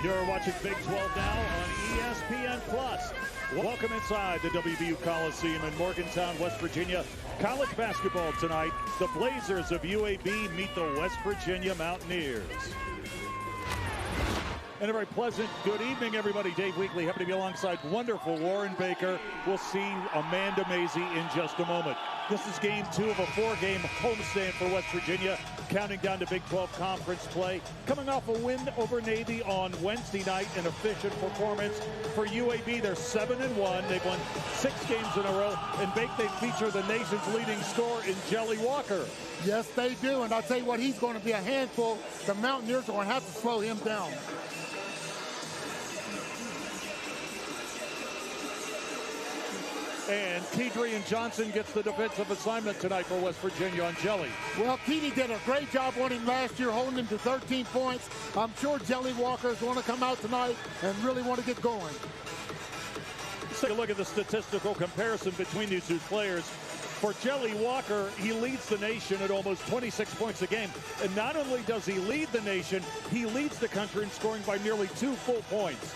You're watching Big 12 now on ESPN Plus. Welcome inside the WVU Coliseum in Morgantown, West Virginia. College basketball tonight. The Blazers of UAB meet the West Virginia Mountaineers. And a very pleasant good evening, everybody. Dave Weekley, happy to be alongside wonderful Warren Baker. We'll see Amanda Mazey in just a moment. This is game 2 of a 4-game homestand for West Virginia, counting down to Big 12 conference play. Coming off a win over Navy on Wednesday night, an efficient performance for UAB. They're 7-1. They've won 6 games in a row. And Bake, they feature the nation's leading scorer in Jelly Walker. Yes, they do. And I'll tell you what, he's going to be a handful. The Mountaineers are going to have to slow him down. And Kedrian Johnson gets the defensive assignment tonight for West Virginia on Jelly. Well, Keedy did a great job on him last year, holding him to 13 points. I'm sure Jelly Walker is going to come out tonight and really want to get going. Let's take a look at the statistical comparison between these two players. For Jelly Walker, he leads the nation at almost 26 points a game. And not only does he lead the nation, he leads the country in scoring by nearly 2 full points.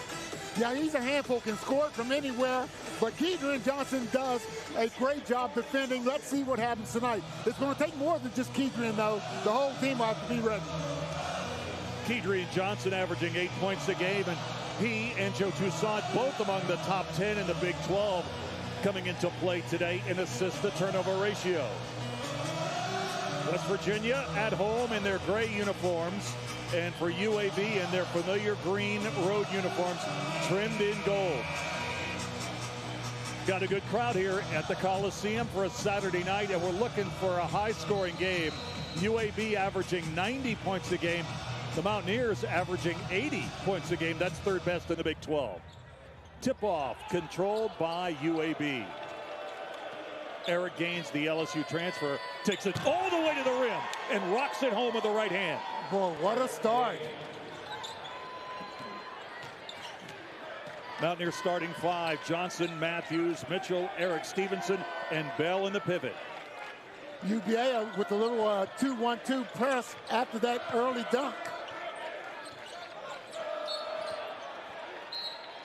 Yeah, he's a handful, can score it from anywhere, but Kedrian Johnson does a great job defending. Let's see what happens tonight. It's going to take more than just Kedrian, though. The whole team will have to be ready. Kedrian Johnson averaging 8 points a game, and he and Joe Toussaint both among the top 10 in the Big 12 coming into play today in assist-to-turnover ratio. West Virginia at home in their gray uniforms, and for UAB in their familiar green road uniforms trimmed in gold. Got a good crowd here at the Coliseum for a Saturday night, and we're looking for a high-scoring game. UAB averaging 90 points a game. The Mountaineers averaging 80 points a game. That's third best in the Big 12. Tip-off controlled by UAB. Eric Gaines, the LSU transfer, takes it all the way to the rim and rocks it home with the right hand. Boy, what a start. Mountaineers starting 5. Johnson, Matthews, Mitchell, Eric Stevenson, and Bell in the pivot. UVA with a little 2-1-2 press after that early dunk.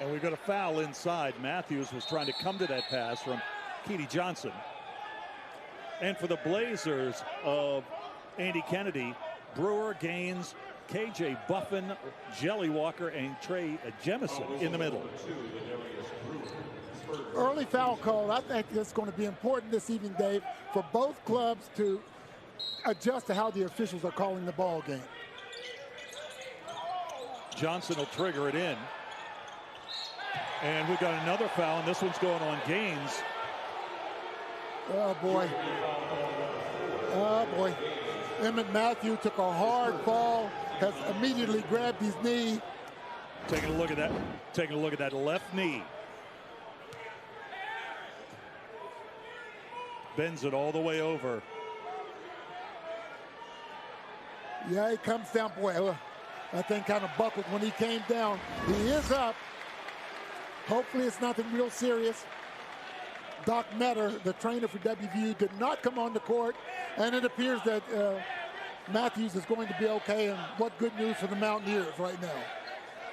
And we've got a foul inside. Matthews was trying to come to that pass from Keedy Johnson. And for the Blazers of Andy Kennedy, Brewer, Gaines, KJ Buffin, Jelly Walker, and Trey Jemison in the middle. Early foul call. I think it's going to be important this evening, Dave, for both clubs to adjust to how the officials are calling the ball game. Johnson will trigger it in. And we've got another foul, and this one's going on Gaines. Oh, boy. Oh, boy. Emmett Matthews took a hard fall, has immediately grabbed his knee. Taking a look at that. Taking a look at that left knee. Bends it all the way over. Yeah, he comes down. Boy, that thing kind of buckled when he came down. He is up. Hopefully it's nothing real serious. Doc Metter, the trainer for WVU, did not come on the court, and it appears that Matthews is going to be okay, and what good news for the Mountaineers right now.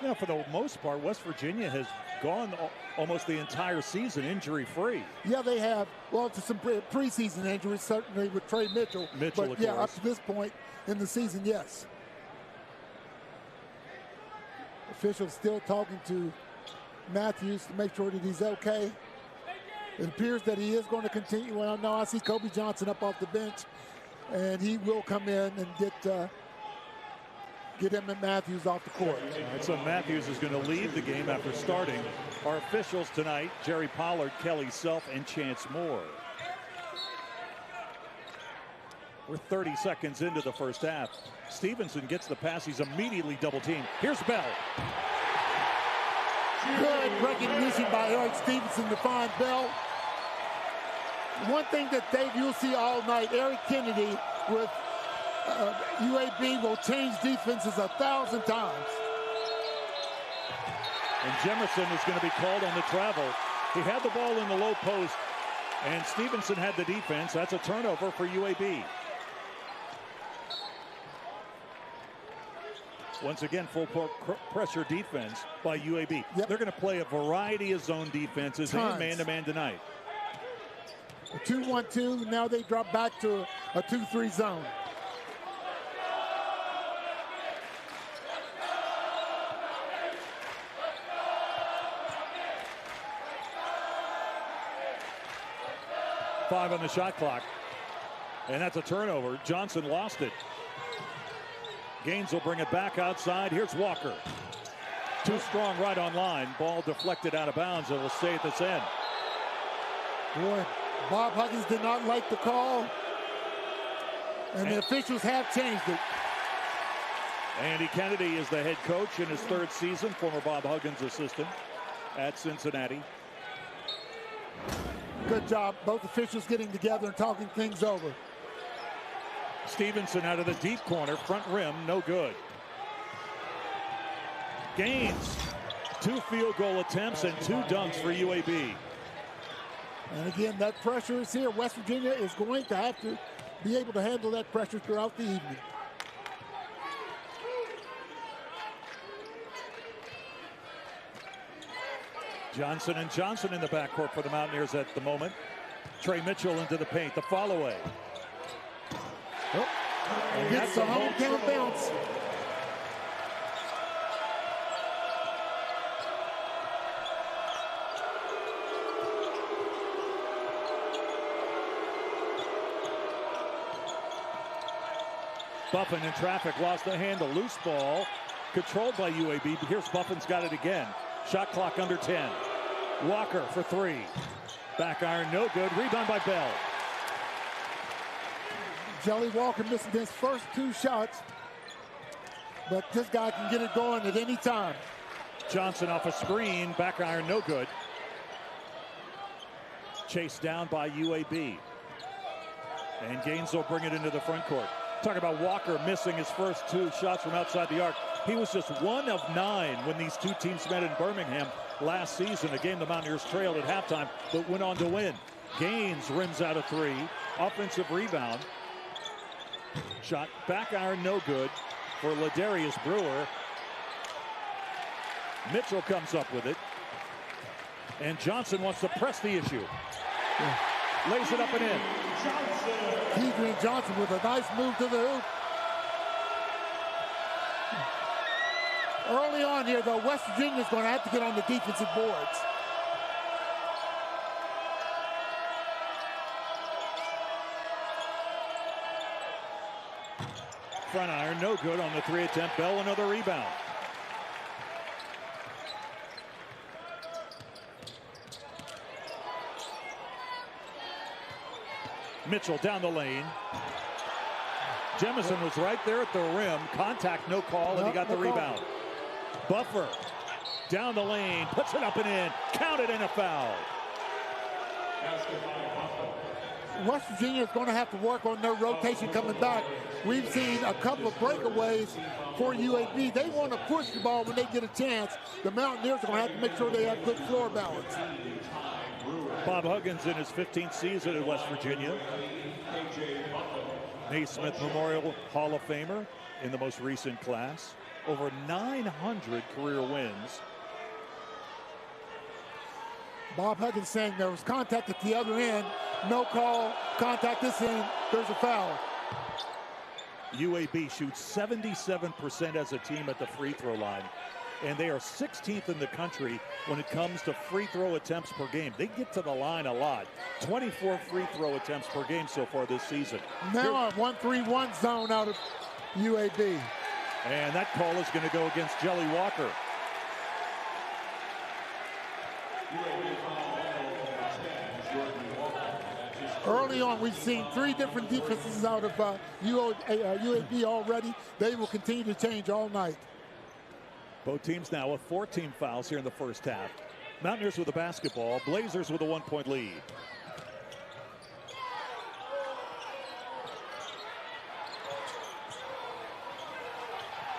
Yeah, for the most part, West Virginia has gone almost the entire season injury-free. Yeah, they have. Well, to some preseason injuries, certainly with Trey Mitchell. Mitchell, but, of yeah, course. up to this point in the season, yes. Officials still talking to Matthews to make sure that he's okay. It appears that he is going to continue. Well, no, I see Kobe Johnson up off the bench, and he will come in and get Emmett Matthews off the court. All right, so Matthews is going to lead the game after starting. Our officials tonight, Jerry Pollard, Kelly Self, and Chance Moore. We're 30 seconds into the first half. Stevenson gets the pass. He's immediately double-teamed. Here's Bell. Good recognition by Eric Stevenson to find Bell. One thing that, Dave, you'll see all night, Eric Kennedy with UAB will change defenses 1,000 times. And Jemison is going to be called on the travel. He had the ball in the low post, and Stevenson had the defense. That's a turnover for UAB. Once again, full pressure defense by UAB. Yep. They're going to play a variety of zone defenses and man-to-man tonight. A 2-1-2. Now they drop back to a 2-3 zone. Five on the shot clock. And that's a turnover. Johnson lost it. Gaines will bring it back outside. Here's Walker. Too strong right on line. Ball deflected out of bounds. It will stay at this end. Boy, Bob Huggins did not like the call. And the officials have changed it. Andy Kennedy is the head coach in his third season. Former Bob Huggins assistant at Cincinnati. Good job. Both officials getting together and talking things over. Stevenson out of the deep corner, front rim, no good. Gaines, 2 field goal attempts and 2 dunks for UAB. And again, that pressure is here. West Virginia is going to have to be able to handle that pressure throughout the evening. Johnson and Johnson in the backcourt for the Mountaineers at the moment. Trey Mitchell into the paint, the follow away. Oh, gets the hometown bounce. Buffin in traffic, lost the handle. Loose ball, controlled by UAB. But here's Buffin's got it again. Shot clock under 10. Walker for 3. Back iron, no good. Rebound by Bell. Jelly Walker missing his first 2 shots, but this guy can get it going at any time. Johnson off a screen, back iron, no good. Chased down by UAB. And Gaines will bring it into the front court. Talk about Walker missing his first 2 shots from outside the arc. He was just 1 of 9 when these 2 teams met in Birmingham last season, a game the Mountaineers trailed at halftime, but went on to win. Gaines rims out a 3. Offensive rebound. Shot back iron, no good for Ladarius Brewer. Mitchell comes up with it. And Johnson wants to press the issue. Yeah. Lays it up and in. Keidrian Johnson with a nice move to the hoop. Early on here, though, West Virginia is going to have to get on the defensive boards. Front iron, no good on the 3 attempt. Bell, another rebound. Mitchell down the lane. Jemison was right there at the rim. Contact, no call, and he got the rebound. Buffer down the lane, puts it up and in. Counted and a foul. West Virginia is going to have to work on their rotation coming back. We've seen a couple of breakaways for UAB. They want to push the ball when they get a chance. The Mountaineers are going to have to make sure they have good floor balance. Bob Huggins in his 15th season at West Virginia. Naismith Memorial Hall of Famer in the most recent class. Over 900 career wins. Bob Huggins saying there was contact at the other end. No call. Contact this end. There's a foul. UAB shoots 77% as a team at the free throw line. And they are 16th in the country when it comes to free throw attempts per game. They get to the line a lot. 24 free throw attempts per game so far this season. Now a 1-3-1 zone out of UAB. And that call is going to go against Jelly Walker. Early on, we've seen 3 different defenses out of UAB already. They will continue to change all night. Both teams now with 14 fouls here in the first half. Mountaineers with the basketball. Blazers with a 1-point lead.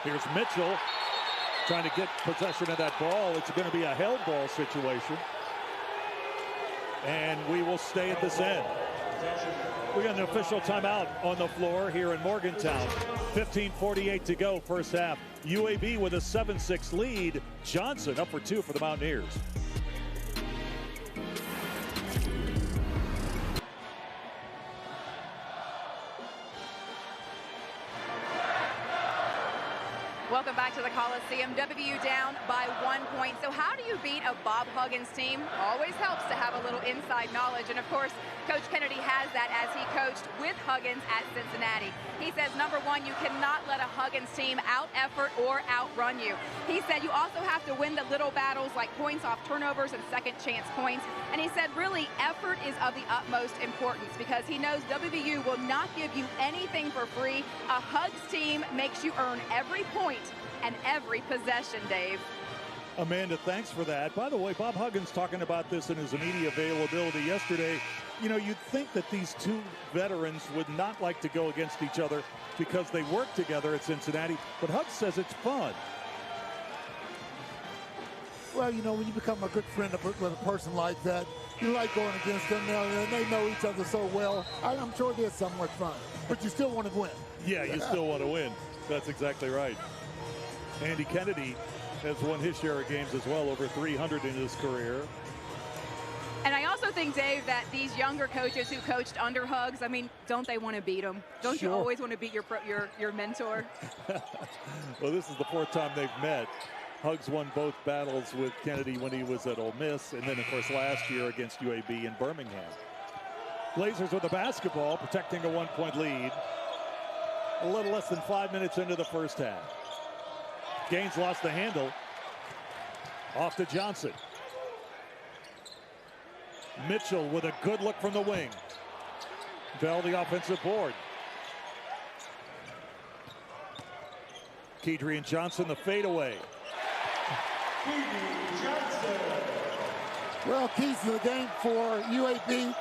Here's Mitchell trying to get possession of that ball. It's going to be a held ball situation. And we will stay at this end. We got an official timeout on the floor here in Morgantown. 15:48 to go, first half. UAB with a 7-6 lead. Johnson up for two for the Mountaineers. Welcome back to the Coliseum. WVU down by 1 point. So how do you beat a Bob Huggins team? Always helps to have a little inside knowledge. And of course, Coach Kennedy has that as he coached with Huggins at Cincinnati. He says, number one, you cannot let a Huggins team out-effort or outrun you. He said you also have to win the little battles like points off turnovers and second chance points. And he said, really, effort is of the utmost importance because he knows WVU will not give you anything for free. A Hugs team makes you earn every point and every possession, Dave. Amanda, thanks for that. By the way, Bob Huggins talking about this in his media availability yesterday. You know, you'd think that these two veterans would not like to go against each other because they work together at Cincinnati, but Hugs says it's fun. Well, you know, when you become a good friend with a person like that, you like going against them now, and they know each other so well. I'm sure it is somewhat fun, but you still want to win. Yeah, you still want to win. That's exactly right. Andy Kennedy has won his share of games as well, over 300 in his career. And I also think, Dave, that these younger coaches who coached under Hugs, I mean, don't they want to beat him? Don't Sure. you always want to beat your mentor? Well, this is the fourth time they've met. Hugs won both battles with Kennedy when he was at Ole Miss, and then, of course, last year against UAB in Birmingham. Blazers with the basketball, protecting a 1-point lead. A little less than 5 minutes into the first half. Gaines lost the handle. Off to Johnson. Mitchell with a good look from the wing. Bell the offensive board. Kedrian Johnson the fadeaway. Well, keys to the game for UAB,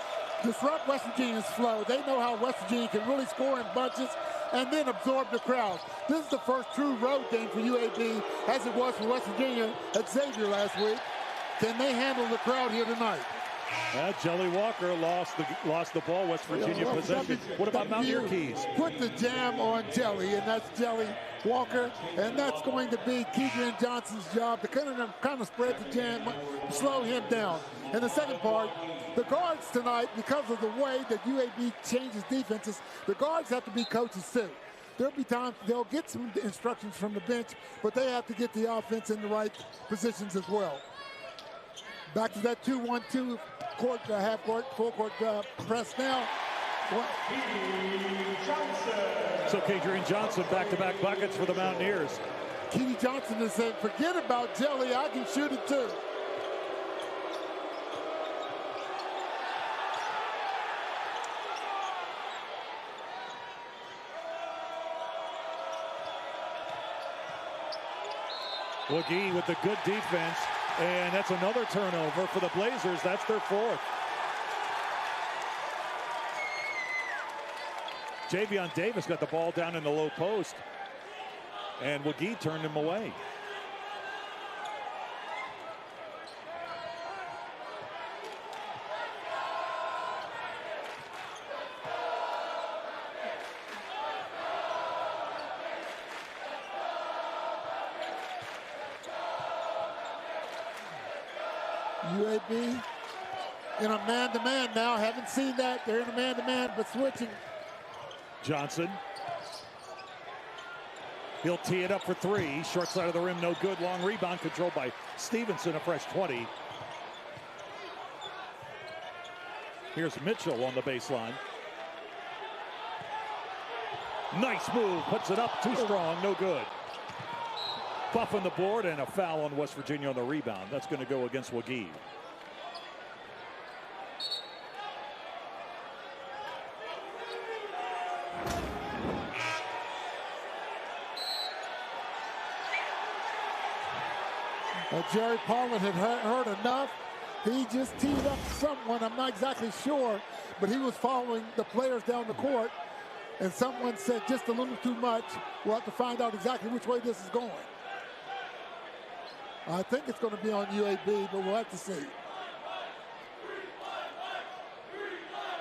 disrupt West Virginia's flow. They know how West Virginia can really score in bunches and then absorb the crowd. This is the first true road game for UAB, as it was for West Virginia at Xavier last week. Can they handle the crowd here tonight? Jelly Walker lost the ball. West Virginia possession. What about Mountaineer Keys? Put the jam on Jelly, and that's Jelly Walker, and that's going to be Kedrian Johnson's job to kind of spread the jam, slow him down. And the second part, the guards tonight, because of the way that UAB changes defenses, the guards have to be coaches too. There'll be times they'll get some instructions from the bench, but they have to get the offense in the right positions as well. Back to that 2-1-2 court, half court, full court press now. So Kedrian Johnson back-to-back buckets for the Mountaineers. Keedy Johnson is saying, forget about Jelly, I can shoot it too. Wagee with the good defense, and that's another turnover for the Blazers. That's their fourth. Javion Davis got the ball down in the low post, and Wagee turned him away. UAB in a man-to-man now. Haven't seen that. They're in a man-to-man, but switching. Johnson. He'll tee it up for three. Short side of the rim, no good. Long rebound controlled by Stevenson, a fresh 20. Here's Mitchell on the baseline. Nice move. Puts it up. Too strong. No good. Buff on the board and a foul on West Virginia on the rebound. That's going to go against Wagee. Jerry Pollard had heard enough. He just teed up someone. I'm not exactly sure, but he was following the players down the court, and someone said just a little too much. We'll have to find out exactly which way this is going. I think it's going to be on UAB, but we'll have to see.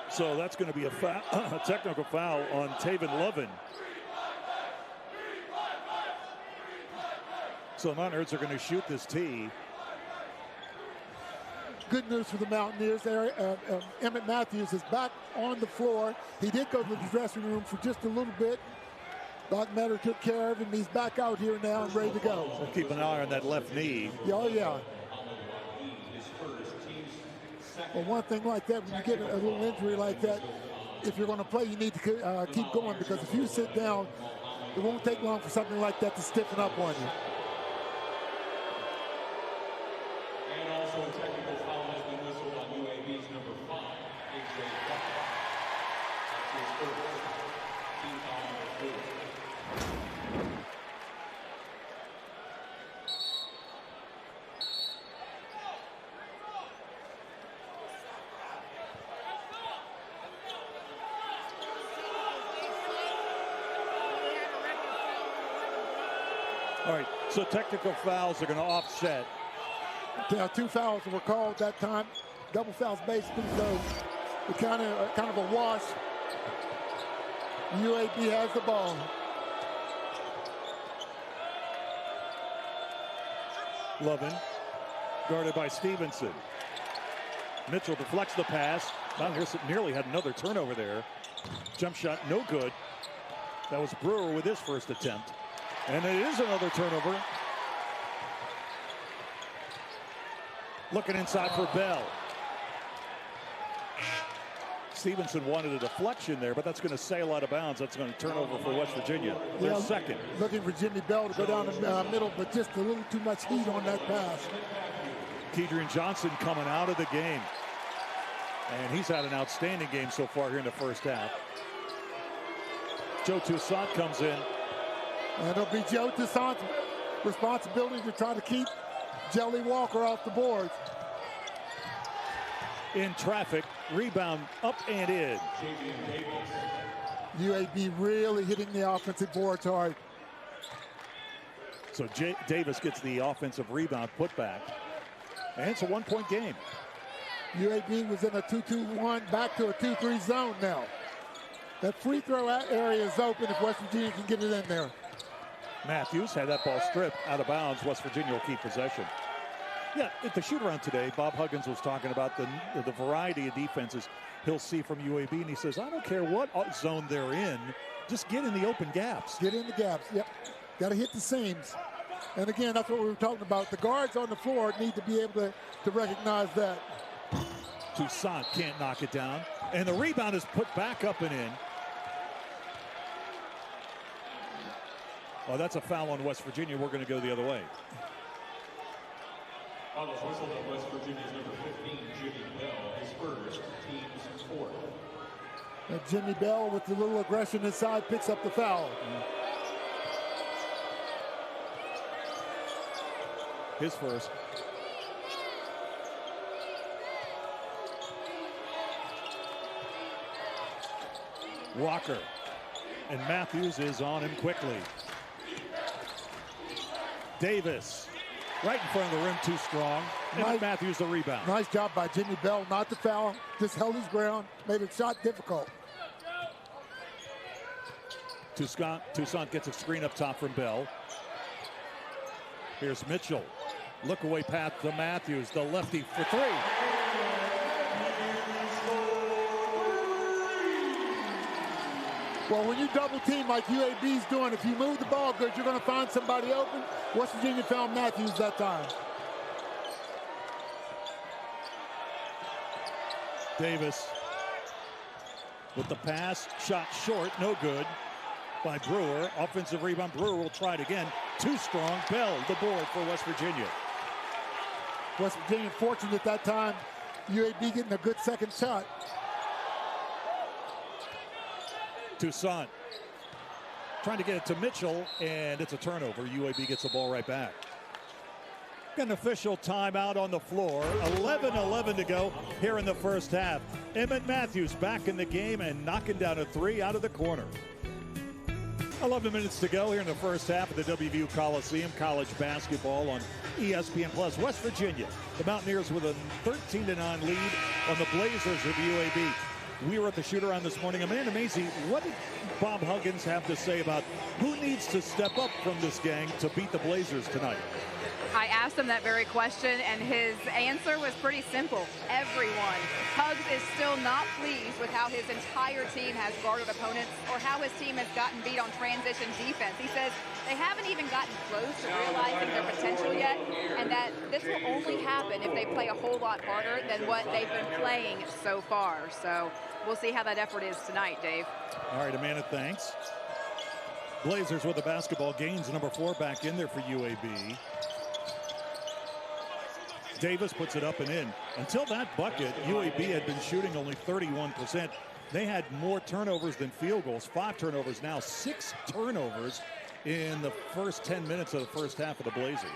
So that's going to be a technical foul on Taven Lovin. So the Mountaineers are going to shoot this tee. Good news for the Mountaineers there. Emmett Matthews is back on the floor. He did go to the dressing room for just a little bit. Doc Metter took care of him. He's back out here now and ready to go. So keep an eye on that left knee. Oh, yeah. Well, one thing like that, when you get a little injury like that, if you're going to play, you need to keep going, because if you sit down, it won't take long for something like that to stiffen up on you. And also a technical foul has been whistled on UAB's number 5, AJ Buck. That's his first. Team foul number 4. All right, so technical fouls are going to offset. Yeah, 2 fouls were called that time. Double fouls basically, so it's kind of a wash. UAB has the ball. Lovin, guarded by Stevenson. Mitchell deflects the pass. Mountaineers nearly had another turnover there. Jump shot, no good. That was Brewer with his first attempt. And it is another turnover. Looking inside for Bell. Stevenson wanted a deflection there, but that's going to sail out of bounds. That's going to turn over for West Virginia. Their second. Looking for Jimmy Bell to go down the middle, but just a little too much heat on that pass. Kedrian Johnson coming out of the game. And he's had an outstanding game so far here in the first half. Joe Toussaint comes in. And it'll be Joe Toussaint's responsibility to try to keep Jelly Walker off the boards. In traffic, rebound up and in. UAB really hitting the offensive boards hard. So Davis gets the offensive rebound putback. And it's a 1-point game. UAB was in a 2-2-1, back to a 2-3 zone now. That free throw area is open if West Virginia can get it in there. Matthews had that ball stripped out of bounds. West Virginia will keep possession. Yeah, at the shoot-around today, Bob Huggins was talking about the variety of defenses he'll see from UAB, and he says, I don't care what zone they're in, just get in the open gaps. Get in the gaps, yep. Got to hit the seams. And again, that's what we were talking about. The guards on the floor need to be able to recognize that. Toussaint can't knock it down, and the rebound is put back up and in. Oh, that's a foul on West Virginia. We're going to go the other way. Foul is whistled on West Virginia's number 15, Jimmy Bell, his first, team's 4th. And Jimmy Bell, with the little aggression inside, picks up the foul. His first. Walker. And Matthews is on him quickly. Davis, right in front of the rim, too strong. And Matthews the rebound. Nice job by Jimmy Bell, not to foul, just held his ground, made his shot difficult. Toussaint gets a screen up top from Bell. Here's Mitchell. Look away pass to Matthews, the lefty for 3. Well, when you double team like UAB's doing, if you move the ball good, you're going to find somebody open. West Virginia found Matthews that time. Davis with the pass, shot short, no good by Brewer. Offensive rebound, Brewer will try it again. Too strong, Bell the board for West Virginia. West Virginia fortunate at that time. UAB getting a good second shot. Toussaint trying to get it to Mitchell, and it's a turnover. UAB gets the ball right back. An official timeout on the floor. 11-11 to go here in the first half. Emmett Matthews back in the game and knocking down a 3 out of the corner. 11 minutes to go here in the first half of the WVU Coliseum. College basketball on ESPN Plus. West Virginia, the Mountaineers with a 13-9 lead on the Blazers of UAB. We were at the shoot-around this morning. Amanda Mazey, what did Bob Huggins have to say about who needs to step up from this gang to beat the Blazers tonight? I asked him that very question, and his answer was pretty simple. Everyone. Huggs is still not pleased with how his entire team has guarded opponents or how his team has gotten beat on transition defense. He says they haven't even gotten close to realizing their potential yet, and that this will only happen if they play a whole lot harder than what they've been playing so far. So we'll see how that effort is tonight, Dave. All right, Amanda, thanks. Blazers with the basketball. Gaines, number 4, back in there for UAB. Davis puts it up and in. Until that bucket, UAB had been shooting only 31%. They had more turnovers than field goals. 5 turnovers now, 6 turnovers in the first 10 minutes of the first half of the Blazers.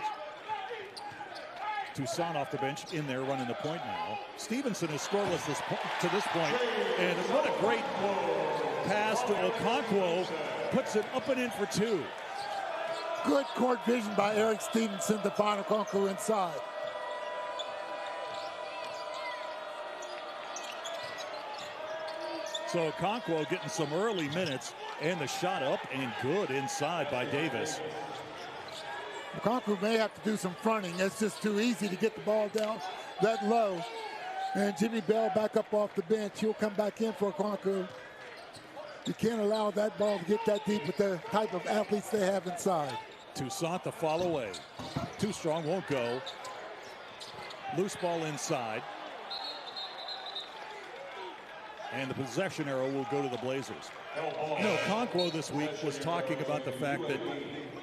Toussaint off the bench in there running the point now. Stevenson is scoreless to this point. And what a great pass to Okonkwo. Puts it up and in for 2. Good court vision by Eric Stevenson to find Okonkwo inside. So Okonkwo getting some early minutes, and the shot up and good inside by Davis. Okonkwo may have to do some fronting. It's just too easy to get the ball down that low. And Jimmy Bell back up off the bench. He'll come back in for Okonkwo. You can't allow that ball to get that deep with the type of athletes they have inside. Toussaint the fall away. Too strong, won't go. Loose ball inside. And the possession arrow will go to the Blazers. You know, Okonkwo this week was talking about the fact that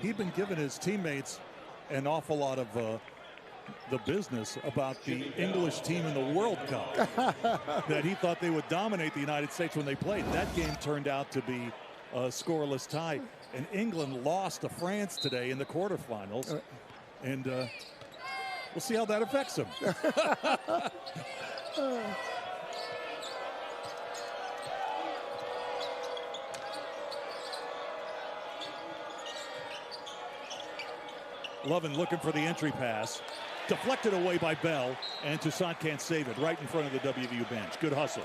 he'd been giving his teammates an awful lot of the business about the English team in the World Cup. That he thought they would dominate the United States when they played. That game turned out to be a scoreless tie. And England lost to France today in the quarterfinals. And we'll see how that affects them. Lovin looking for the entry pass. Deflected away by Bell, and Toussaint can't save it. Right in front of the WVU bench. Good hustle.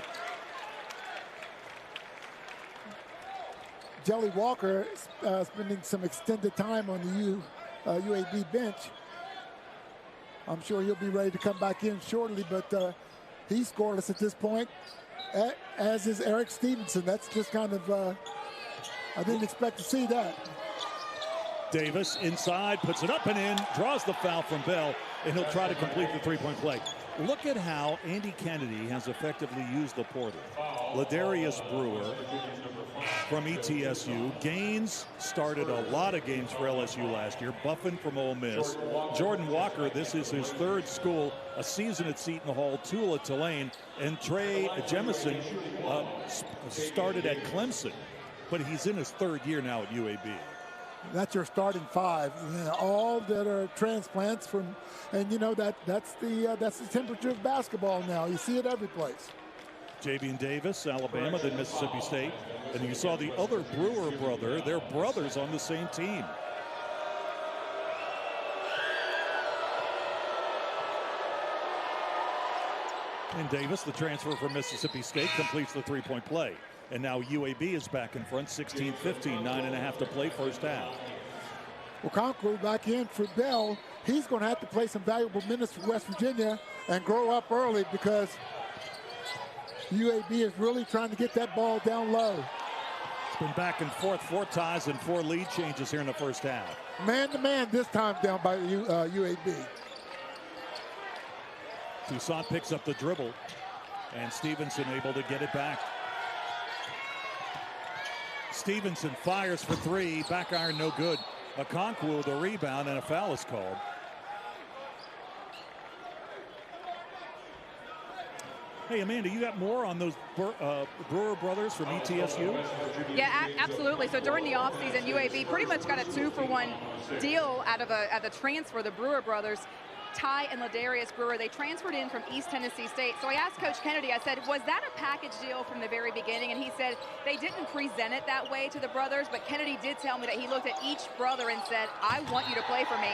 Jelly Walker spending some extended time on the UAB bench. I'm sure he'll be ready to come back in shortly, but he's scoreless at this point, as is Eric Stevenson. That's just kind of, I didn't expect to see that. Davis inside, puts it up and in, draws the foul from Bell, and he'll try to complete the three-point play. Look at how Andy Kennedy has effectively used the portal. Ladarius Brewer from ETSU. Gaines started a lot of games for LSU last year. Buffin from Ole Miss. Jordan Walker, this is his 3rd school, a season at Seton Hall, 2 at Tulane. And Trey Jemison started at Clemson, but he's in his 3rd year now at UAB. That's your starting 5. You know, all that are transplants from, and you know that's the temperature of basketball now. You see it every place. Javian Davis, Alabama, then Mississippi State, and you saw the other Brewer brother. They're brothers on the same team. And Davis, the transfer from Mississippi State, completes the three-point play. And now UAB is back in front, 16-15, 9.5 to play first half. Okonkwo back in for Bell. He's going to have to play some valuable minutes for West Virginia and grow up early because UAB is really trying to get that ball down low. It's been back and forth, 4 ties and 4 lead changes here in the first half. Man-to-man this time down by UAB. Toussaint picks up the dribble, and Stevenson able to get it back. Stevenson fires for 3, back iron no good. Okonkwo the rebound, and a foul is called. Hey, Amanda, you got more on those Brewer brothers from ETSU? Yeah, absolutely. So during the offseason, UAB pretty much got a 2-for-1 deal out of a transfer, the Brewer brothers. Ty and Ladarius Brewer, they transferred in from East Tennessee State. So I asked Coach Kennedy, I said, was that a package deal from the very beginning? And he said they didn't present it that way to the brothers, but Kennedy did tell me that he looked at each brother and said, I want you to play for me,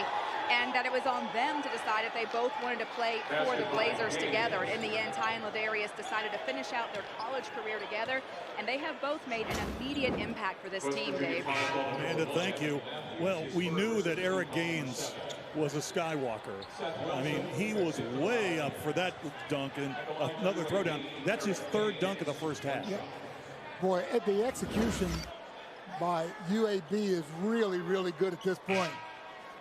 and that it was on them to decide if they both wanted to play for the Blazers together. And in the end, Ty and Ladarius decided to finish out their college career together, and they have both made an immediate impact for this team, Dave. Amanda, thank you. Well, we knew that Eric Gaines was a Skywalker. I mean, he was way up for that dunk and another throwdown. That's his third dunk of the first half. Yeah. Boy, the execution by UAB is really, really good at this point.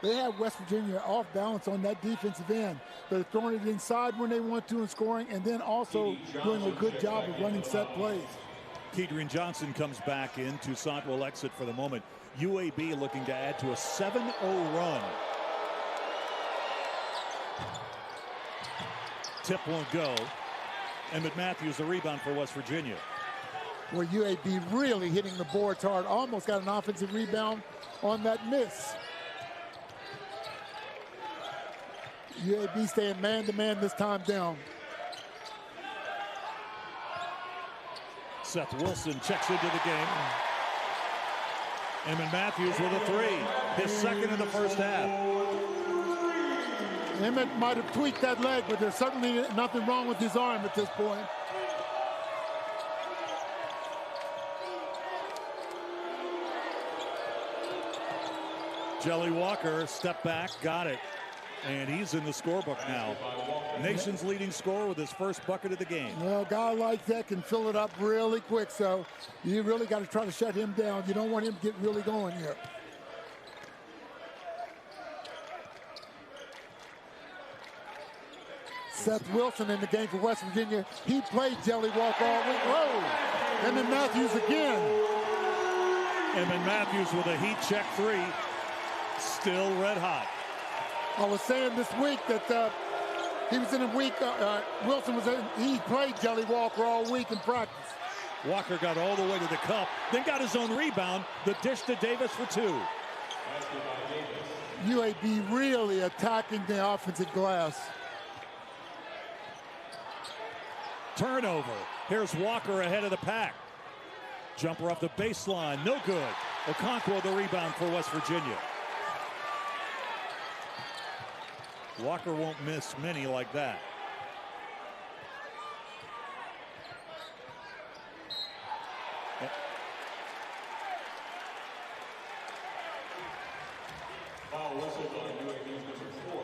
They have West Virginia off balance on that defensive end. They're throwing it inside when they want to and scoring, and then also doing a good job of running set plays. Kedrian Johnson comes back in. Toussaint will exit for the moment. UAB looking to add to a 7-0 run. Tip won't go. Emmett Matthews, the rebound for West Virginia. Where UAB really hitting the boards hard. Almost got an offensive rebound on that miss. UAB staying man-to-man this time down. Seth Wilson checks into the game. Emmett Matthews with a three. His second in the first half. Emmett might have tweaked that leg, but there's certainly nothing wrong with his arm at this point. Jelly Walker, step back, got it. And he's in the scorebook now. Nation's leading scorer with his first bucket of the game. Well, a guy like that can fill it up really quick, so you really got to try to shut him down. You don't want him to get really going here. Seth Wilson in the game for West Virginia. He played Jelly Walker all week. Whoa! Emmett Matthews again. Emmett Matthews with a heat check three. Still red hot. I was saying this week that he was in a week. Wilson he played Jelly Walker all week in practice. Walker got all the way to the cup, then got his own rebound. The dish to Davis for two. UAB really attacking the offensive glass. Turnover. Here's Walker ahead of the pack. Jumper off the baseline, no good. Okonkwo the rebound for West Virginia. Walker won't miss many like that.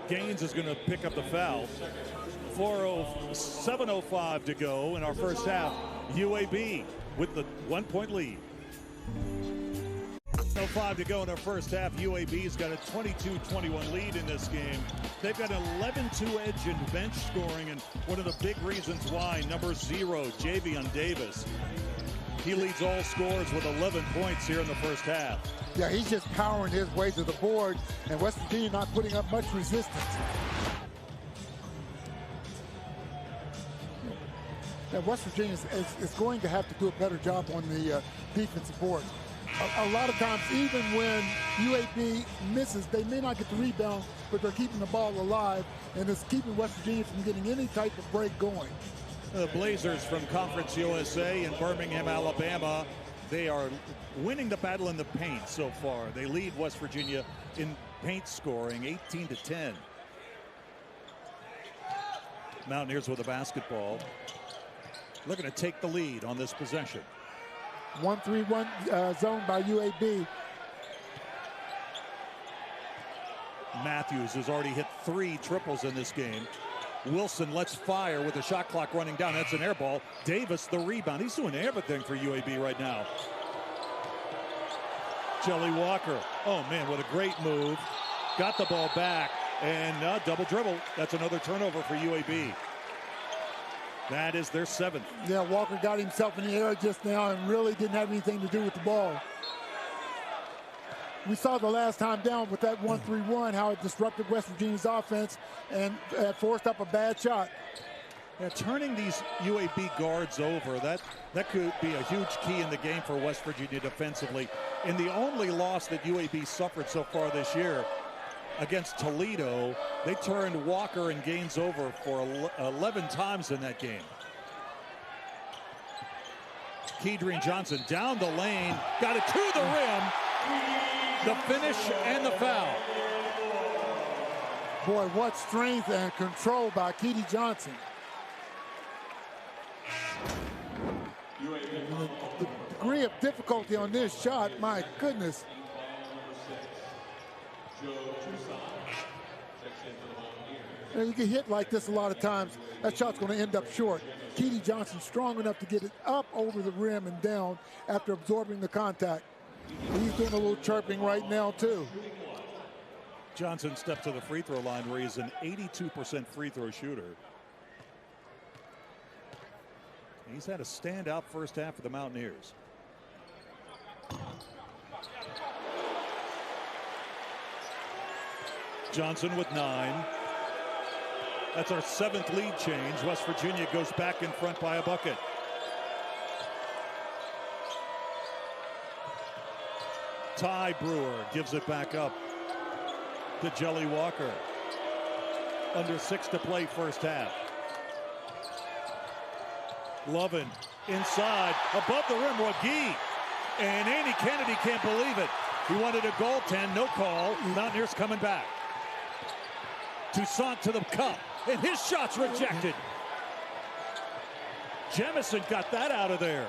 Gaines is going to pick up the foul. 7:05 to go in our first half. UAB with the 1-point lead. 7:05 to go in our first half. UAB's got a 22-21 lead in this game. They've got an 11-2 edge in bench scoring, and one of the big reasons why, number 0, Javion Davis. He leads all scorers with 11 points here in the first half. Yeah, he's just powering his way to the board, and West Virginia not putting up much resistance. And West Virginia is going to have to do a better job on the defensive board. A lot of times, even when UAB misses, they may not get the rebound, but they're keeping the ball alive, and it's keeping West Virginia from getting any type of break going. The Blazers from Conference USA in Birmingham, Alabama, they are winning the battle in the paint so far. They lead West Virginia in paint scoring, 18-10. Mountaineers with the basketball, looking to take the lead on this possession. 1-3-1 zone by UAB. Matthews has already hit 3 triples in this game. Wilson lets fire with the shot clock running down. That's an air ball. Davis the rebound. He's doing everything for UAB right now. Jelly Walker. Oh man, what a great move. Got the ball back and double dribble. That's another turnover for UAB. That is their 7th. Yeah, Walker got himself in the air just now and really didn't have anything to do with the ball. We saw the last time down with that 1-3-1 how it disrupted West Virginia's offense and forced up a bad shot. Yeah, turning these UAB guards over, that could be a huge key in the game for West Virginia defensively. And the only loss that UAB suffered so far this year against Toledo, they turned Walker and Gaines over for 11 times in that game. Kedrian Johnson down the lane, got it to the rim. The finish and the foul. Boy, what strength and control by Kedrian Johnson. The degree of difficulty on this shot, my goodness. You get hit like this a lot of times, that shot's going to end up short. Kedrian Johnson strong enough to get it up over the rim and down after absorbing the contact. He's doing a little chirping right now, too. Johnson stepped to the free throw line where he's an 82% free throw shooter. He's had a standout first half for the Mountaineers. Johnson with 9. That's our 7th lead change. West Virginia goes back in front by a bucket. Ty Brewer gives it back up to Jelly Walker. Under 6 to play first half. Lovin inside, above the rim, McGee. And Andy Kennedy can't believe it. He wanted a goaltend, no call. Mountaineers coming back. Toussaint to the cup, and his shot's rejected. Jemison got that out of there.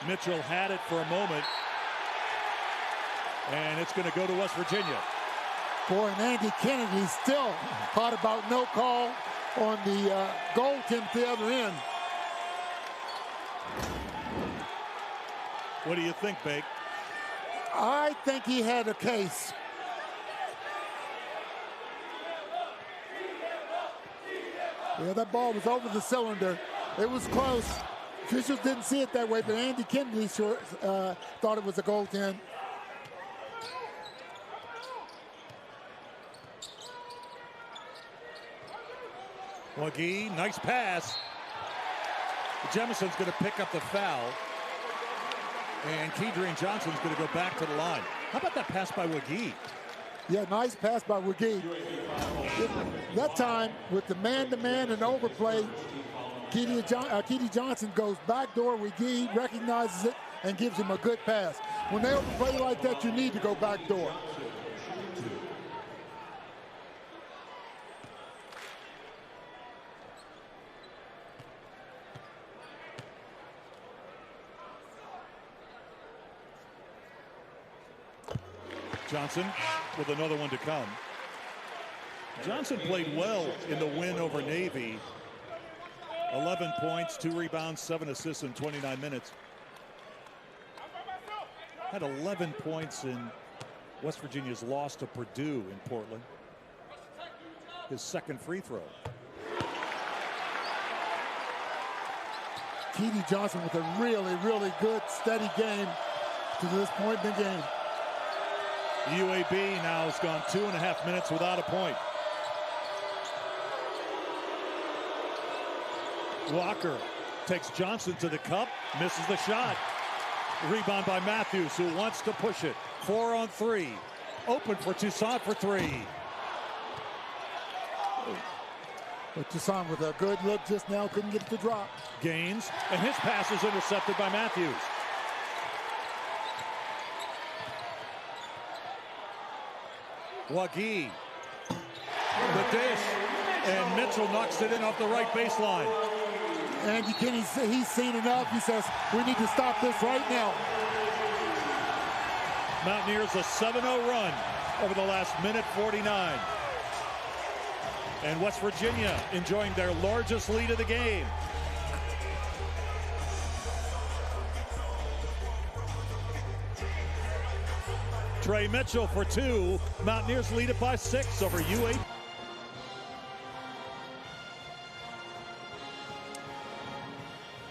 Mitchell had it for a moment, and it's going to go to West Virginia. Boy, and Andy Kennedy still caught about no call on the goaltend at the other end. What do you think, Bake? I think he had a case. Yeah, that ball was over the cylinder. It was close. Officials didn't see it that way, but Andy Kennedy sure thought it was a goaltend. McGee, nice pass. Jemison's going to pick up the foul. And Kedrian Johnson's going to go back to the line. How about that pass by McGee? Yeah, nice pass by McGee. That time, with the man-to-man and overplay, Kedrian Johnson goes backdoor. McGee recognizes it and gives him a good pass. When they overplay like that, you need to go backdoor. Johnson with another one to come. Johnson played well in the win over Navy. 11 points, 2 rebounds, 7 assists in 29 minutes. Had 11 points in West Virginia's loss to Purdue in Portland. His second free throw. Kedrian Johnson with a really, really good, steady game to this point in the game. UAB now has gone 2.5 minutes without a point. Walker takes Johnson to the cup, misses the shot. Rebound by Matthews, who wants to push it. 4 on 3. Open for Toussaint for 3. But Toussaint with a good look just now, couldn't get it to drop. Gaines, and his pass is intercepted by Matthews. Wagee, the dish, and Mitchell knocks it in off the right baseline. Andy Kennedy, he's seen enough. He says, we need to stop this right now. Mountaineers a 7-0 run over the last minute 49. And West Virginia enjoying their largest lead of the game. Trey Mitchell for 2. Mountaineers lead it by 6 over UAB.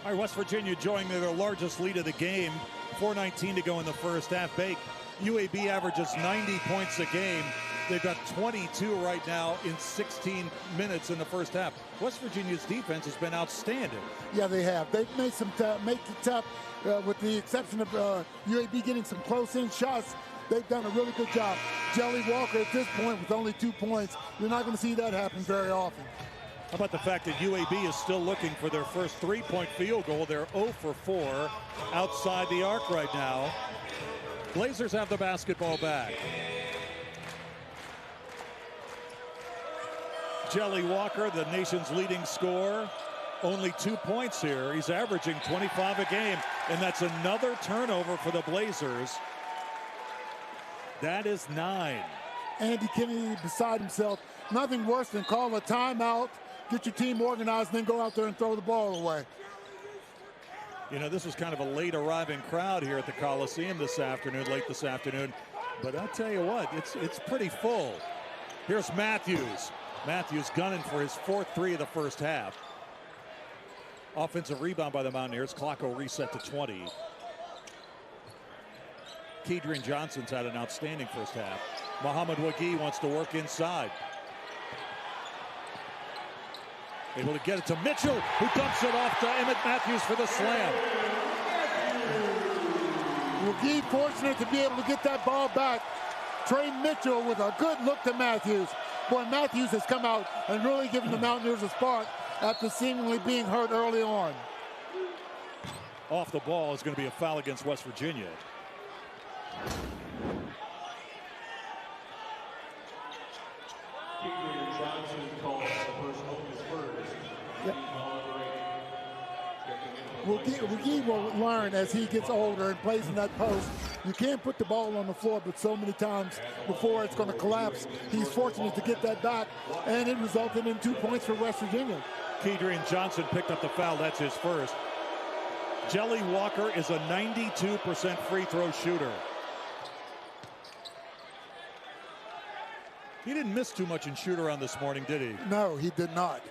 All right, West Virginia enjoying their largest lead of the game. 4:19 to go in the first half. Bake, UAB averages 90 points a game. They've got 22 right now in 16 minutes in the first half. West Virginia's defense has been outstanding. Yeah, they have. They've made make it tough, with the exception of UAB getting some close-in shots. They've done a really good job. Jelly Walker at this point with only 2 points. You're not going to see that happen very often. How about the fact that UAB is still looking for their first three-point field goal? They're 0 for 4 outside the arc right now. Blazers have the basketball back. Jelly Walker, the nation's leading scorer, only 2 points here. He's averaging 25 a game, and that's another turnover for the Blazers. That is 9. Andy Kennedy beside himself. Nothing worse than call a timeout, get your team organized, and then go out there and throw the ball away. You know, this was kind of a late arriving crowd here at the Coliseum this afternoon, late this afternoon. But I'll tell you what, it's pretty full. Here's Matthews. Matthews gunning for his 4th three of the first half. Offensive rebound by the Mountaineers. Clock will reset to 20. Kedrian Johnson's had an outstanding first half. Mohamed Wagee wants to work inside. Able to get it to Mitchell, who dumps it off to Emmett Matthews for the slam. Wagee fortunate to be able to get that ball back. Trey Mitchell with a good look to Matthews. Boy, Matthews has come out and really given the Mountaineers a spark after seemingly being hurt early on. Off the ball is going to be a foul against West Virginia. Johnson calls the personal first. Yep. Wagee will learn as he gets older and plays in that post. You can't put the ball on the floor, but so many times before it's going to collapse. He's fortunate to get that back, and it resulted in 2 points for West Virginia. Kedrian Johnson picked up the foul. That's his first. Jelly Walker is a 92% free throw shooter. He didn't miss too much in shoot-around this morning, did he? No, he did not.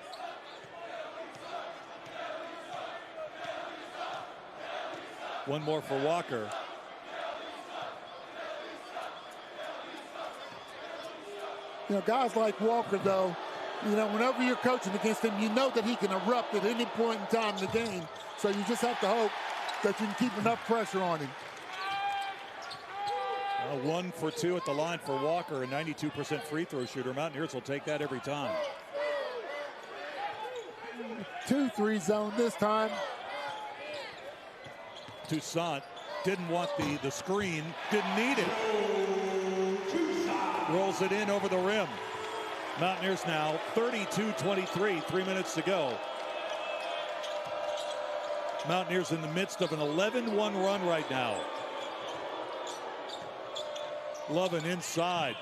One more for Walker. You know, guys like Walker, though, you know, whenever you're coaching against him, you know that he can erupt at any point in time in the game. So you just have to hope that you can keep enough pressure on him. 1 for 2 at the line for Walker, a 92% free throw shooter. Mountaineers will take that every time. 2-3 zone this time. Toussaint didn't want the screen, didn't need it. Rolls it in over the rim. Mountaineers now 32-23, 3 minutes to go. Mountaineers in the midst of an 11-1 run right now. Lovin inside.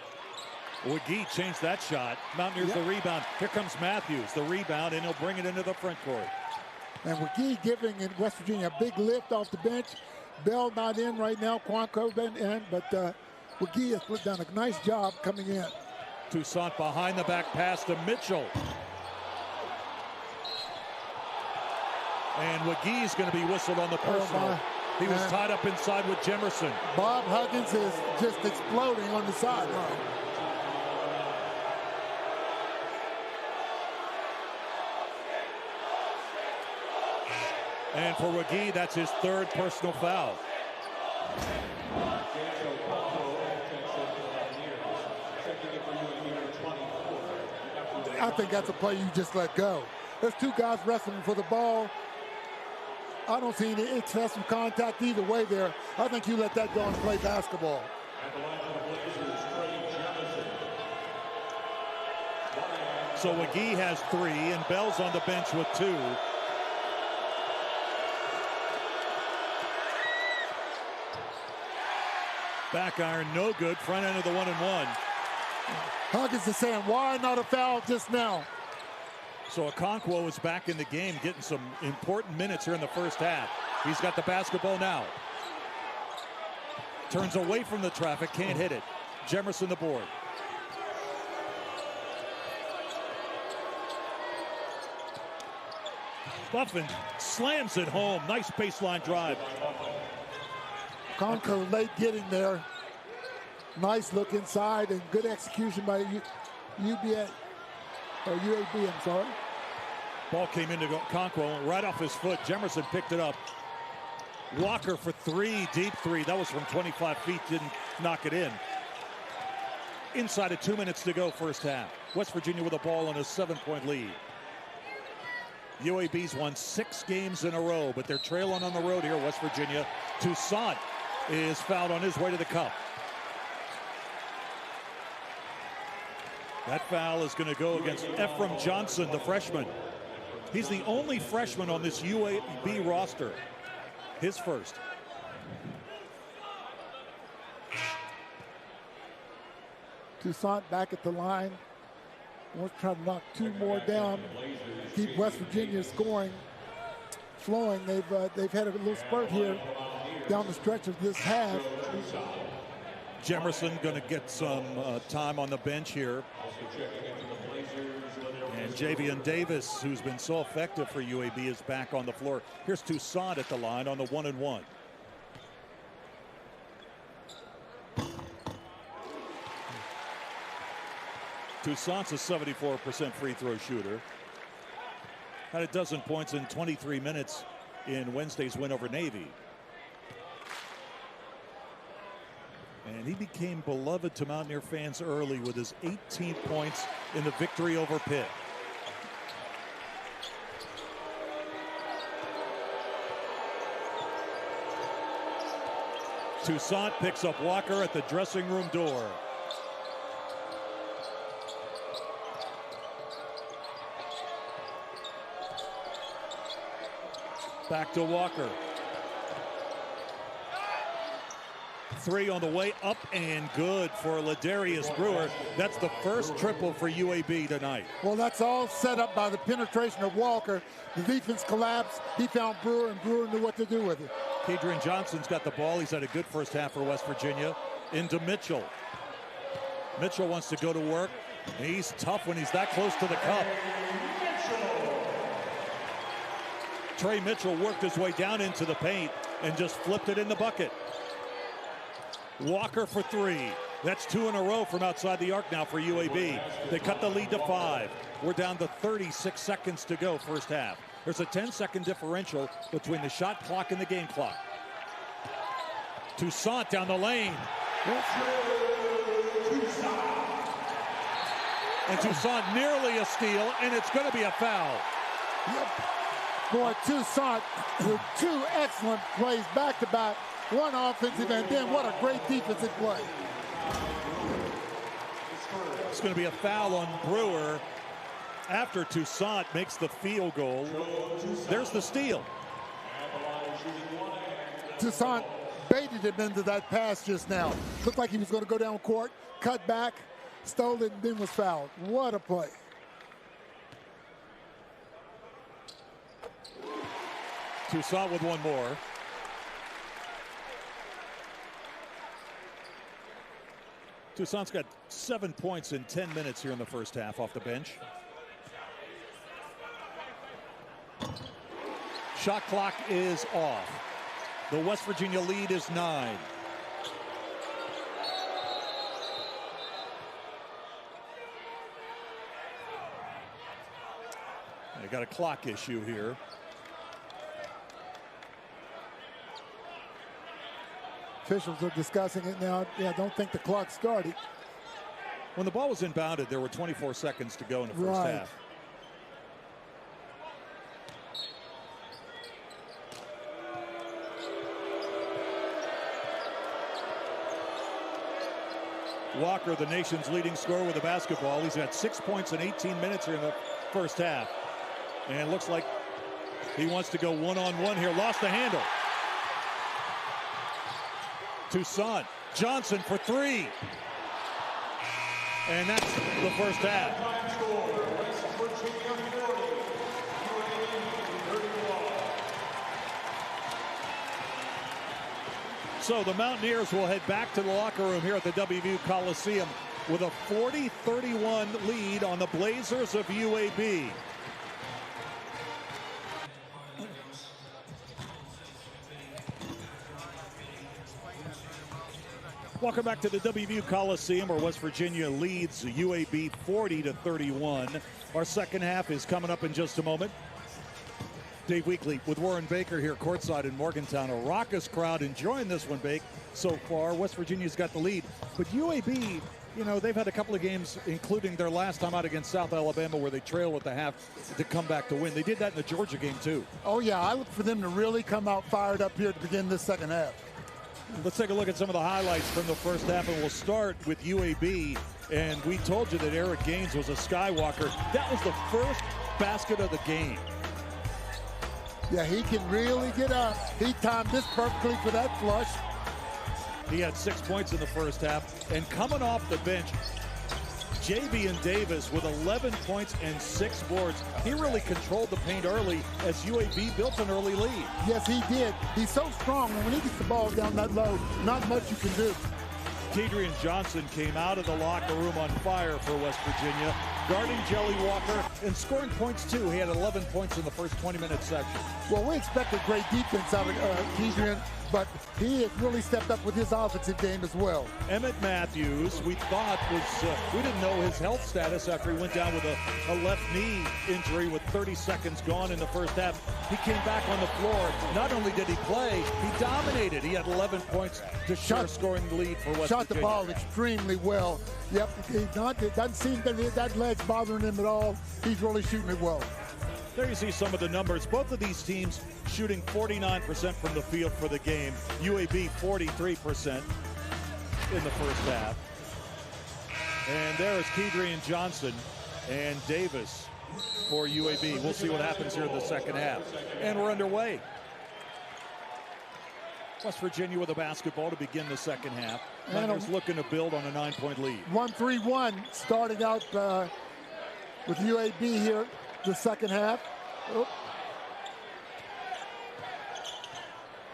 Wagee changed that shot. Mountaineers the rebound. Here comes Matthews, the rebound, and he'll bring it into the front court. And Wagee giving West Virginia a big lift off the bench. Bell not in right now. Quanco been in, but Wagee has done a nice job coming in. Toussaint behind the back pass to Mitchell. And Wagee's going to be whistled on the personal. He was tied up inside with Jemerson. Bob Huggins is just exploding on the sideline. And for Wagee, that's his 3rd personal foul. I think that's a play you just let go. There's 2 guys wrestling for the ball. I don't see any excessive contact either way there. I think you let that go and play basketball. So Wagee has 3, and Bell's on the bench with 2. Back iron, no good. Front end of the 1-and-1. Huggins is saying, why not a foul just now? So Okonkwo is back in the game, getting some important minutes here in the first half. He's got the basketball now. Turns away from the traffic, can't hit it. Jemerson the board. Buffin slams it home. Nice baseline drive. Okonkwo late getting there. Nice look inside and good execution by UAB, I'm sorry. Ball came into Conquo right off his foot. Jemerson picked it up. Walker for three, deep three. That was from 25 feet, didn't knock it in. Inside of 2 minutes to go first half. West Virginia with a ball and a 7-point lead. UAB's won 6 games in a row, but they're trailing on the road here, West Virginia. Toussaint is fouled on his way to the cup. That foul is going to go against Ephraim Johnson, the freshman. He's the only freshman on this UAB roster. His first. Toussaint back at the line. Wants to try to knock 2 more down. Keep West Virginia scoring flowing. They've had a little spurt here down the stretch of this half. Jemerson going to get some time on the bench here. And Javian Davis, who's been so effective for UAB, is back on the floor. Here's Toussaint at the line on the 1-and-1. Toussaint's a 74% free throw shooter. Had a dozen points in 23 minutes in Wednesday's win over Navy. And he became beloved to Mountaineer fans early with his 18 points in the victory over Pitt. Toussaint picks up Walker at the dressing room door. Back to Walker. 3 on the way up and good for Ladarius Brewer. That's the first triple for UAB tonight. Well, that's all set up by the penetration of Walker. The defense collapsed. He found Brewer, and Brewer knew what to do with it. Kedrian Johnson's got the ball. He's had a good first half for West Virginia. Into Mitchell. Mitchell wants to go to work. He's tough when he's that close to the cup. Trey Mitchell worked his way down into the paint and just flipped it in the bucket. Walker for 3. That's 2 in a row from outside the arc now for UAB. They cut the lead to 5. We're down to 36 seconds to go first half. There's a 10-second differential between the shot clock and the game clock. Toussaint down the lane. And Toussaint nearly a steal, and it's going to be a foul. Yep. Boy, Toussaint with 2 excellent plays back-to-back. One offensive, and then what a great defensive play. It's going to be a foul on Brewer after Toussaint makes the field goal. There's the steal. Toussaint baited him into that pass just now. Looked like he was going to go down court, cut back, stole it, and then was fouled. What a play. Toussaint with one more. Toussaint's got 7 points in 10 minutes here in the first half off the bench. Shot clock is off. The West Virginia lead is 9. They got a clock issue here. Officials are discussing it now. Yeah, I don't think the clock started. When the ball was inbounded, there were 24 seconds to go in the first half. Walker, the nation's leading scorer with the basketball. He's got 6 points in 18 minutes here in the first half. And it looks like he wants to go one-on-one here. Lost the handle. Toussaint. Johnson for 3. And that's the first half. So the Mountaineers will head back to the locker room here at the WVU Coliseum with a 40-31 lead on the Blazers of UAB. Welcome back to the WVU Coliseum, where West Virginia leads UAB 40-31. Our second half is coming up in just a moment. Dave Weekley with Warren Baker here courtside in Morgantown. A raucous crowd enjoying this one, Bake, so far. West Virginia's got the lead. But UAB, you know, they've had a couple of games, including their last time out against South Alabama, where they trailed at the half to come back to win. They did that in the Georgia game, too. Oh, yeah, I look for them to really come out fired up here to begin this second half. Let's take a look at some of the highlights from the first half, and we'll start with UAB. And we told you that Eric Gaines was a skywalker. That was the first basket of the game. Yeah, he can really get up. He timed this perfectly for that flush. He had 6 points in the first half. And coming off the bench, Javian Davis with 11 points and 6 boards. He really controlled the paint early as UAB built an early lead. Yes, he did. He's so strong, and when he gets the ball down that low, not much you can do. Kedrian Johnson came out of the locker room on fire for West Virginia, guarding Jelly Walker and scoring points too. He had 11 points in the first 20-minute section. Well, we expected great defense out of Kedrian, but he has really stepped up with his offensive game as well. Emmett Matthews, we thought we didn't know his health status after he went down with a left knee injury with 30 seconds gone in the first half. He came back on the floor. Not only did he play, he dominated. He had 11 points to share scoring lead for West Virginia. Shot the ball extremely well. Yep, it doesn't seem that leg's bothering him at all. He's really shooting it well. There you see some of the numbers. Both of these teams shooting 49% from the field for the game. UAB 43% in the first half. And there is Kedrian Johnson and Davis for UAB. We'll see what happens here in the second half. And we're underway. West Virginia with a basketball to begin the second half. Niners looking to build on a 9-point lead. 1-3-1 starting out with UAB here the second half. Oh.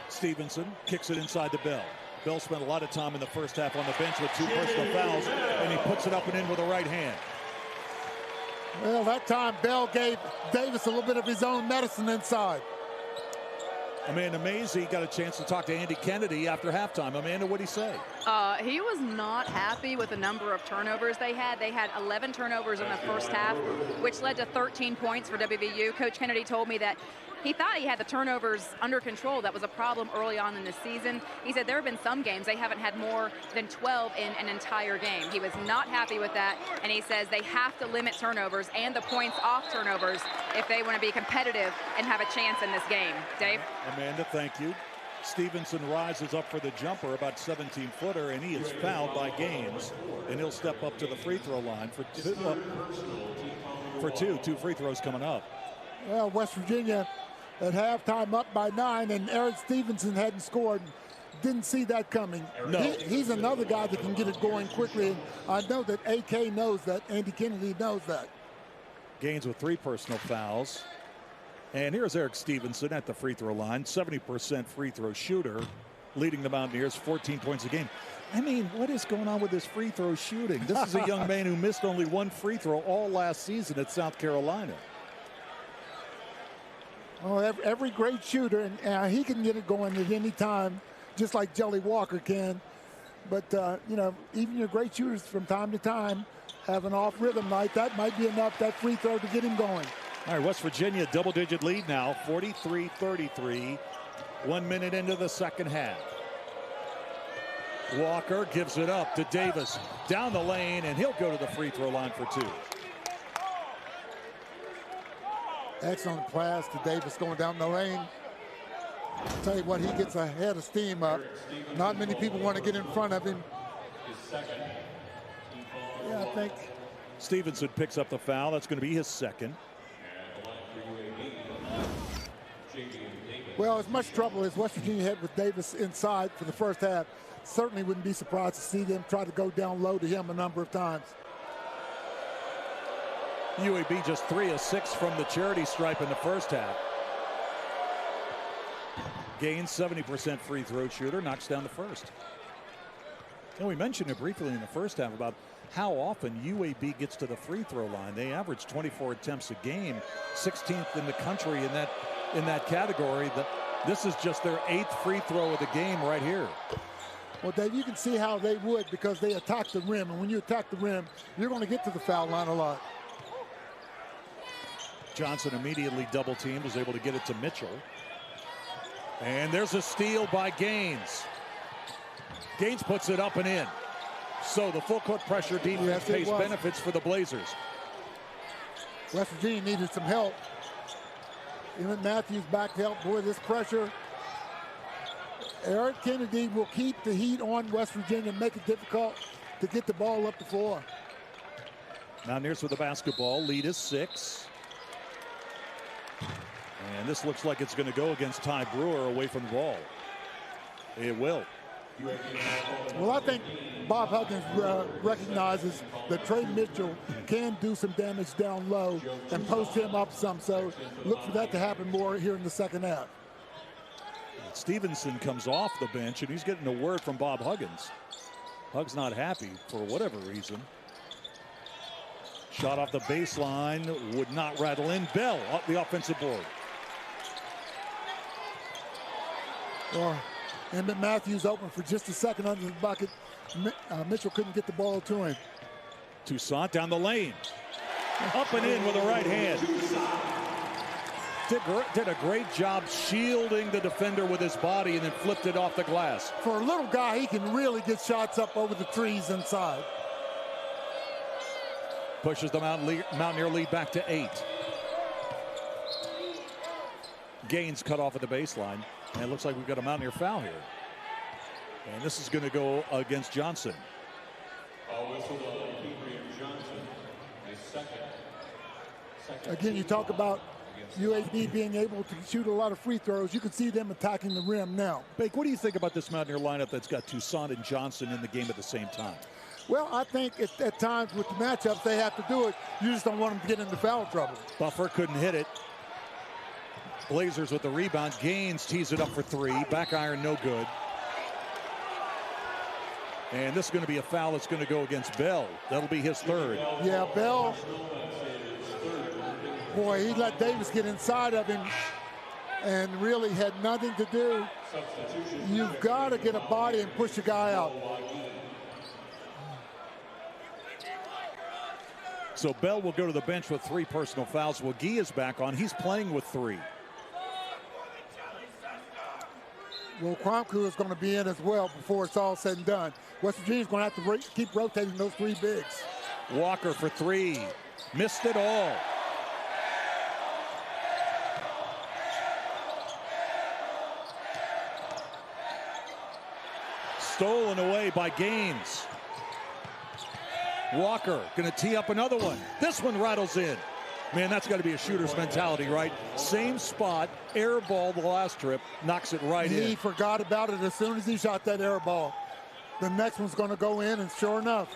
Stevenson kicks it inside to Bell. Bell spent a lot of time in the first half on the bench with 2 personal fouls, and he puts it up and in with the right hand. Well, that time Bell gave Davis a little bit of his own medicine inside. Amanda Mazey got a chance to talk to Andy Kennedy after halftime. Amanda, what did he say? He was not happy with the number of turnovers they had. They had 11 turnovers in the first half, which led to 13 points for WVU. Coach Kennedy told me that he thought he had the turnovers under control. That was a problem early on in the season. He said there have been some games they haven't had more than 12 in an entire game. He was not happy with that, and he says they have to limit turnovers and the points off turnovers if they want to be competitive and have a chance in this game. Dave? Amanda, thank you. Stevenson rises up for the jumper, about 17-footer, and he is fouled by Gaines, and he'll step up to the free throw line for two free throws coming up. Well, West Virginia at halftime up by 9, and Eric Stevenson hadn't scored. Didn't see that coming. No. He's another guy that can get it going quickly, and I know that AK knows that. Andy Kennedy knows that. Gaines with 3 personal fouls. And here's Eric Stevenson at the free throw line, 70% free throw shooter, leading the Mountaineers 14 points a game. I mean, what is going on with this free throw shooting? This is a young man who missed only 1 free throw all last season at South Carolina. Oh, every great shooter, and he can get it going at any time, just like Jelly Walker can. But, you know, even your great shooters from time to time have an off-rhythm night. That might be enough, that free throw, to get him going. All right, West Virginia double-digit lead now, 43-33, 1 minute into the second half. Walker gives it up to Davis down the lane, and he'll go to the free throw line for 2. Excellent pass to Davis going down the lane. I'll tell you what, he gets a head of steam up. Not many people want to get in front of him. Yeah, I think. Stevenson picks up the foul. That's going to be his second. Well, as much trouble as West Virginia had with Davis inside for the first half, certainly wouldn't be surprised to see them try to go down low to him a number of times. UAB just 3 of 6 from the charity stripe in the first half. Gaines, 70% free throw shooter, knocks down the first. And we mentioned it briefly in the first half about how often UAB gets to the free throw line. They average 24 attempts a game, 16th in the country in that category. This is just their 8th free throw of the game right here. Well, Dave, you can see how they would because they attack the rim. And when you attack the rim, you're going to get to the foul line a lot. Johnson immediately double teamed, was able to get it to Mitchell. And there's a steal by Gaines. Gaines puts it up and in. So the full court pressure defense pays benefits for the Blazers. West Virginia needed some help. Emmett Matthews back to help. Boy, this pressure. Eric Kennedy will keep the heat on West Virginia and make it difficult to get the ball up the floor. Mountaineers with the basketball. Lead is 6. And this looks like it's going to go against Ty Brewer away from the ball. It will. Well, I think Bob Huggins recognizes that Trey Mitchell can do some damage down low and post him up some. So look for that to happen more here in the second half. Stevenson comes off the bench, and he's getting a word from Bob Huggins. Hug's not happy for whatever reason. Shot off the baseline, would not rattle in. Bell off the offensive board. Well, Emmett Matthews open for just a second under the bucket. Mitchell couldn't get the ball to him. Toussaint down the lane. Up and in with the right hand. Did a great job shielding the defender with his body and then flipped it off the glass. For a little guy, he can really get shots up over the trees inside. Pushes the Mountaineer lead back to 8. Gaines cut off at the baseline. And it looks like we've got a Mountaineer foul here. And this is going to go against Johnson. Again, you talk about UAB being able to shoot a lot of free throws. You can see them attacking the rim now. Bake, what do you think about this Mountaineer lineup that's got Toussaint and Johnson in the game at the same time? Well, I think at times with the matchups, they have to do it. You just don't want them to get into foul trouble. Buffer couldn't hit it. Blazers with the rebound. Gaines tees it up for 3. Back iron, no good. And this is going to be a foul that's going to go against Bell. That'll be his 3rd. Yeah, Bell. Boy, he let Davis get inside of him and really had nothing to do. You've got to get a body and push a guy out. So Bell will go to the bench with 3 personal fouls. Wagee is back on. He's playing with 3. Well, Cromku is going to be in as well before it's all said and done. West Virginia's going to have to keep rotating those 3 bigs. Walker for 3. Missed it all. Stolen away by Gaines. Walker going to tee up another one. This one rattles in. Man, that's got to be a shooter's mentality, right? Same spot, air ball the last trip, knocks it right in. He forgot about it as soon as he shot that air ball. The next one's going to go in, and sure enough.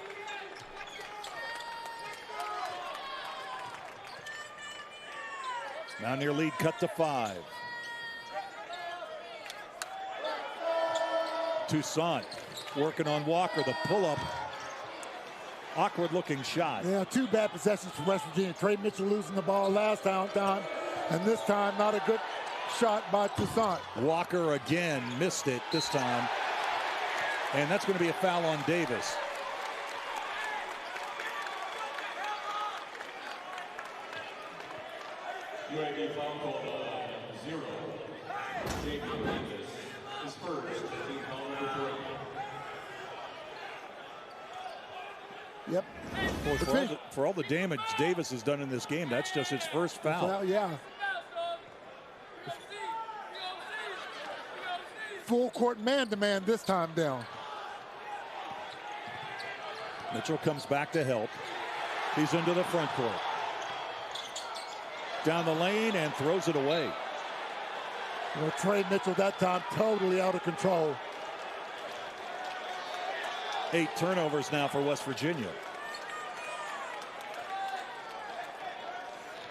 Mountaineer lead cut to 5. Toussaint working on Walker, the pull-up. Awkward looking shot. Yeah, 2 bad possessions for West Virginia. Trey Mitchell losing the ball last time, and this time not a good shot by Toussaint. Walker again missed it this time. And that's going to be a foul on Davis. UAB foul called 0. Javion Davis is first. Team foul number 3. Yep. Boy, for all the damage Davis has done in this game, that's just his first foul. Well, yeah. Full court man-to-man this time down. Mitchell comes back to help. He's into the front court. Down the lane and throws it away. Well, Trey Mitchell that time totally out of control. 8 turnovers now for West Virginia.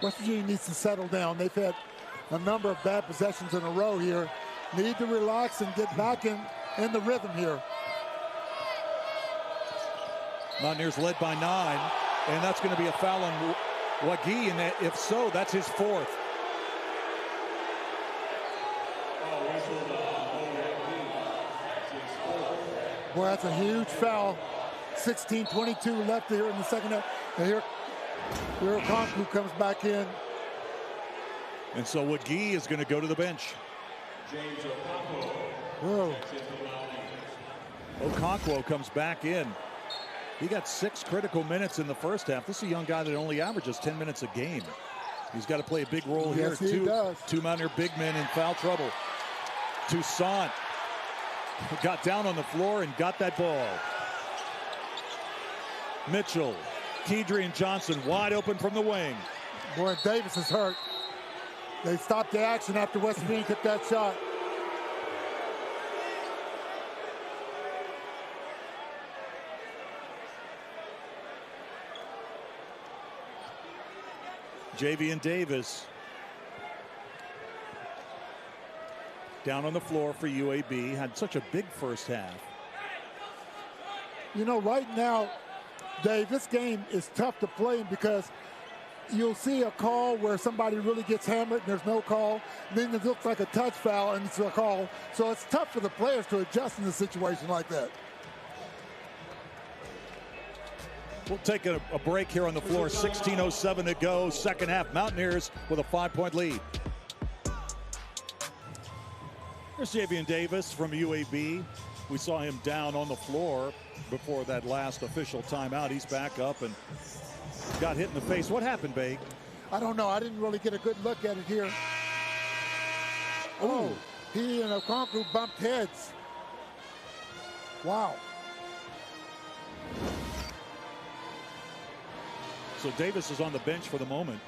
West Virginia needs to settle down. They've had a number of bad possessions in a row here. Need to relax and get back in the rhythm here. Mountaineers led by 9, and that's going to be a foul on Wagee, and if so, that's his 4th. Boy, that's a huge foul. 16:22 left here in the second half. And here Okonkwo comes back in. And so McGee is going to go to the bench. James Okonkwo. Whoa. Okonkwo comes back in. He got 6 critical minutes in the first half. This is a young guy that only averages 10 minutes a game. He's got to play a big role here. Yes, he does. Two Mountaineer big men in foul trouble. Toussaint got down on the floor and got that ball. Mitchell, Kedrian Johnson wide open from the wing. Boy, Davis is hurt. They stopped the action after West Virginia took that shot. Javian Davis down on the floor for UAB. Had such a big first half. You know, right now, Dave, this game is tough to play because you'll see a call where somebody really gets hammered and there's no call. Then it looks like a touch foul and it's a call. So it's tough for the players to adjust in a situation like that. We'll take a break here on the floor. 16:07 to go. Second half. Mountaineers with a 5-point lead. There's Javian Davis from UAB. We saw him down on the floor before that last official timeout. He's back up and got hit in the face. What happened, Baig? I don't know. I didn't really get a good look at it here. Oh, he and Okonkwo bumped heads. Wow. So Davis is on the bench for the moment.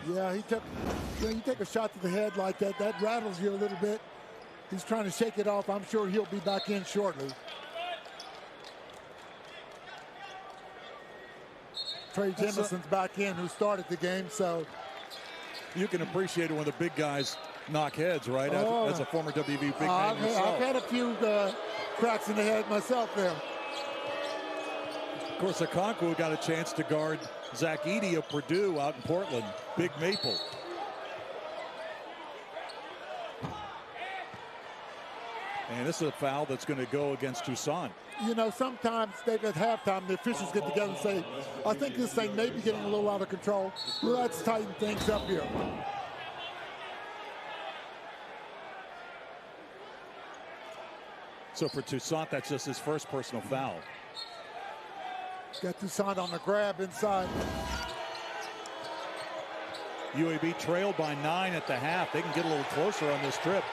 Yeah, you take a shot to the head like that, that rattles you a little bit. He's trying to shake it off. I'm sure he'll be back in shortly. Trey Jamison's back in, who started the game, so. You can appreciate it when the big guys knock heads, right? As a former WV big man yourself. I've had a few cracks in the head myself there. Of course, Okonkwo got a chance to guard Zach Edey of Purdue out in Portland. Big Maple. And this is a foul that's going to go against Toussaint. You know, sometimes, Dave, at halftime, the officials get together and say, I think this thing may be getting a little out of control. Let's tighten things up here. So for Toussaint, that's just his first personal foul. Got Toussaint on the grab inside. UAB trailed by 9 at the half. They can get a little closer on this trip.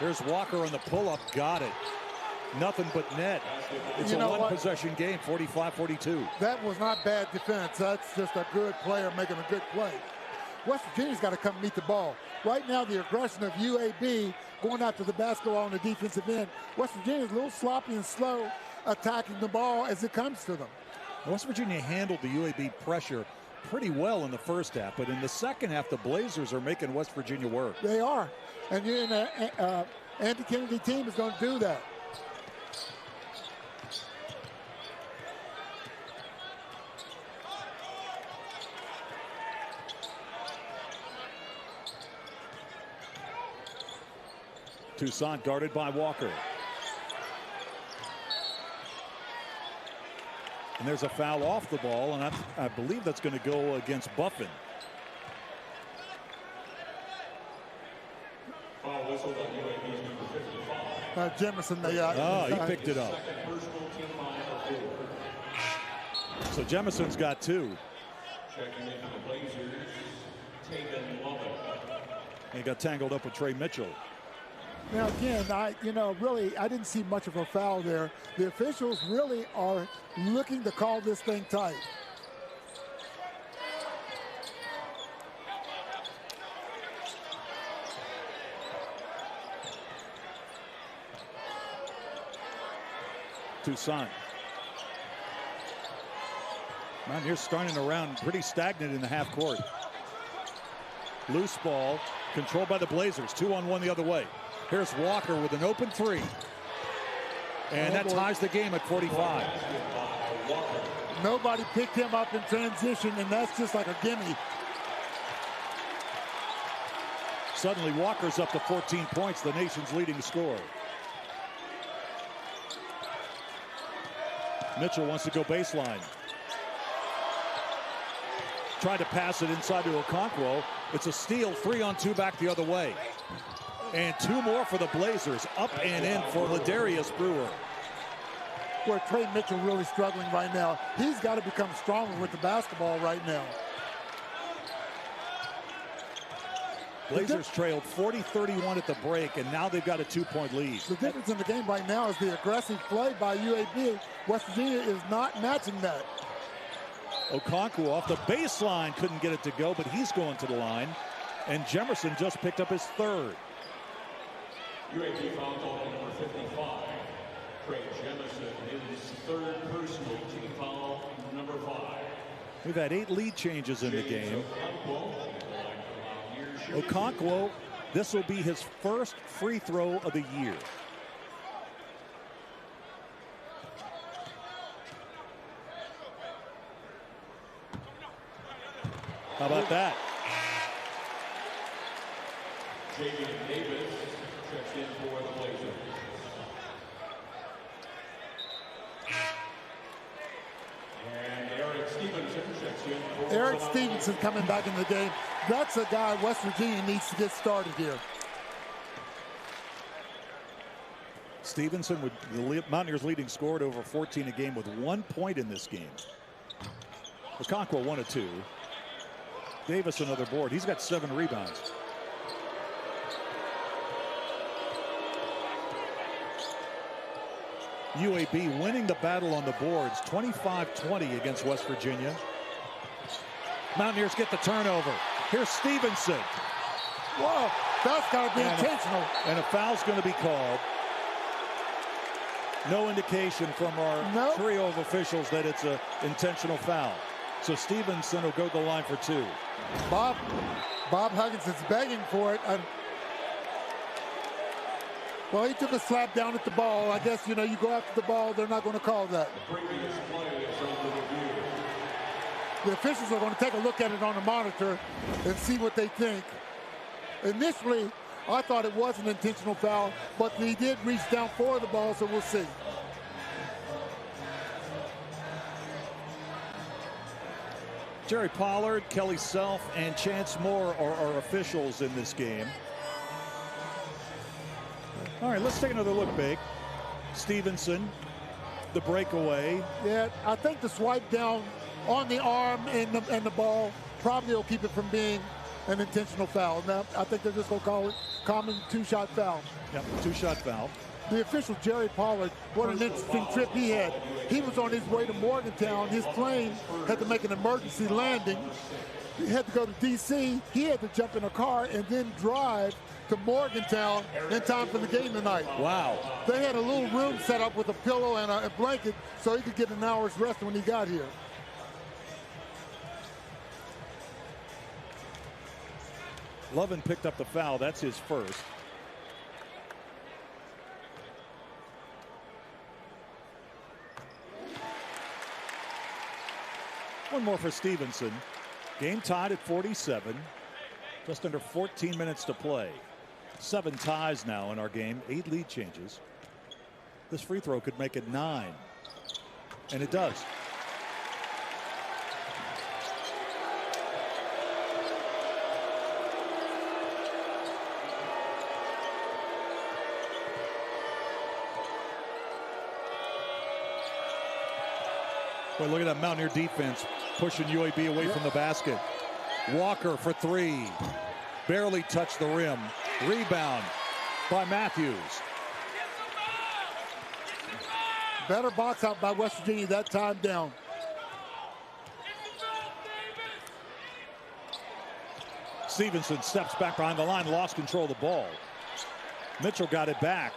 Here's Walker on the pull-up. Got it. Nothing but net. It's a one-possession game, 45-42. That was not bad defense. That's just a good player making a good play. West Virginia's got to come meet the ball. Right now, the aggression of UAB going after the basketball on the defensive end. West Virginia's a little sloppy and slow attacking the ball as it comes to them. West Virginia handled the UAB pressure pretty well in the first half, but in the second half, the Blazers are making West Virginia work. They are. And Andy Kennedy team is going to do that. Toussaint guarded by Walker. And there's a foul off the ball, and I believe that's going to go against Buffin. Foul whistled on UAB's number 55. Jamison, he picked it up. So Jemison's got 2. Checking into the Blazers, Taven Lovett. He got tangled up with Trey Mitchell. Now again, I didn't see much of a foul there. The officials really are looking to call this thing tight. Toussaint. Mountaineers starting around pretty stagnant in the half court. Loose ball, controlled by the Blazers. 2-on-1 the other way. Here's Walker with an open 3. And that ties the game at 45. Nobody picked him up in transition, and that's just like a gimme. suddenly Walker's up to 14 points, the nation's leading scorer. Mitchell wants to go baseline. Tried to pass it inside to Okonkwo. It's a steal, 3-on-2 back the other way. And 2 more for the Blazers, up and in for Ladarius Brewer. Where Trey Mitchell really struggling right now. He's got to become stronger with the basketball right now. Blazers trailed 40-31 at the break, and now they've got a 2-point lead. The difference in the game right now is the aggressive play by UAB. West Virginia is not matching that. Okonkwo off the baseline, couldn't get it to go, but he's going to the line. And Jemerson just picked up his 3rd. UAB foul call number 55. Craig Jemerson, his 3rd personal team foul, number 5. We've had 8 lead changes in the game. Okonkwo, this will be his first free throw of the year. How about that? Jaden Davis checks in for the Blazers. And Eric Stevenson checks in for Eric Stevenson coming back in the game. That's a guy West Virginia needs to get started here. Stevenson, with the Mountaineers leading scored over 14 a game with 1 point in this game. Okonkwo 1 of 2. Davis another board. He's got 7 rebounds. UAB winning the battle on the boards, 25-20 against West Virginia. Mountaineers get the turnover. Here's Stevenson. Whoa, that's got to be intentional. And a foul's going to be called. No indication from our trio of officials that it's an intentional foul. So Stevenson will go to the line for 2. Bob Huggins is begging for it. Well, he took a slap down at the ball. I guess, you go after the ball, they're not going to call that. The officials are going to take a look at it on the monitor and see what they think. Initially, I thought it was an intentional foul, but he did reach down for the ball, so we'll see. Jerry Pollard, Kelly Self, and Chance Moore are officials in this game. All right, let's take another look, Bake. Stevenson, the breakaway. Yeah, I think the swipe down on the arm and the ball probably will keep it from being an intentional foul. Now, I think they're just going to call it common 2-shot foul. Yep, 2-shot foul. The official, Jerry Pollard, what an interesting trip he had. He was on his way to Morgantown. His plane had to make an emergency landing. He had to go to D.C. He had to jump in a car and then drive to Morgantown in time for the game tonight. Wow. They had a little room set up with a pillow and a blanket so he could get an hour's rest when he got here. Lovin picked up the foul. That's his first. One more for Stevenson. Game tied at 47. Just under 14 minutes to play. 7 ties now in our game. 8 lead changes. This free throw could make it 9. And it does. Boy, look at that Mountaineer defense pushing UAB away from the basket. Walker for 3. Barely touched the rim. Rebound by Matthews. Better box out by West Virginia that time down. Stevenson steps back behind the line, lost control of the ball. Mitchell got it back.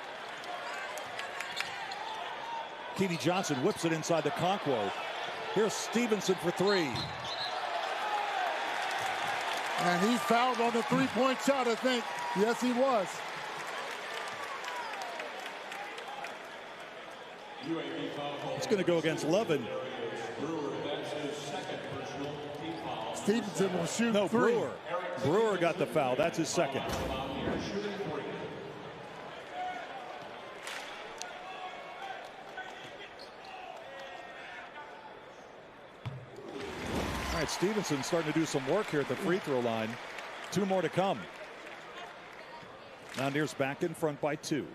Keedy Johnson whips it inside to Okonkwo. Here's Stevenson for 3. And he's fouled on the 3-point shot, I think. Yes, he was. It's going to go against Lovin. Stevenson will shoot 3. No, Brewer. Brewer got the foul. That's his second. All right, Stevenson starting to do some work here at the free throw line. 2 more to come. Mountaineers back in front by 2.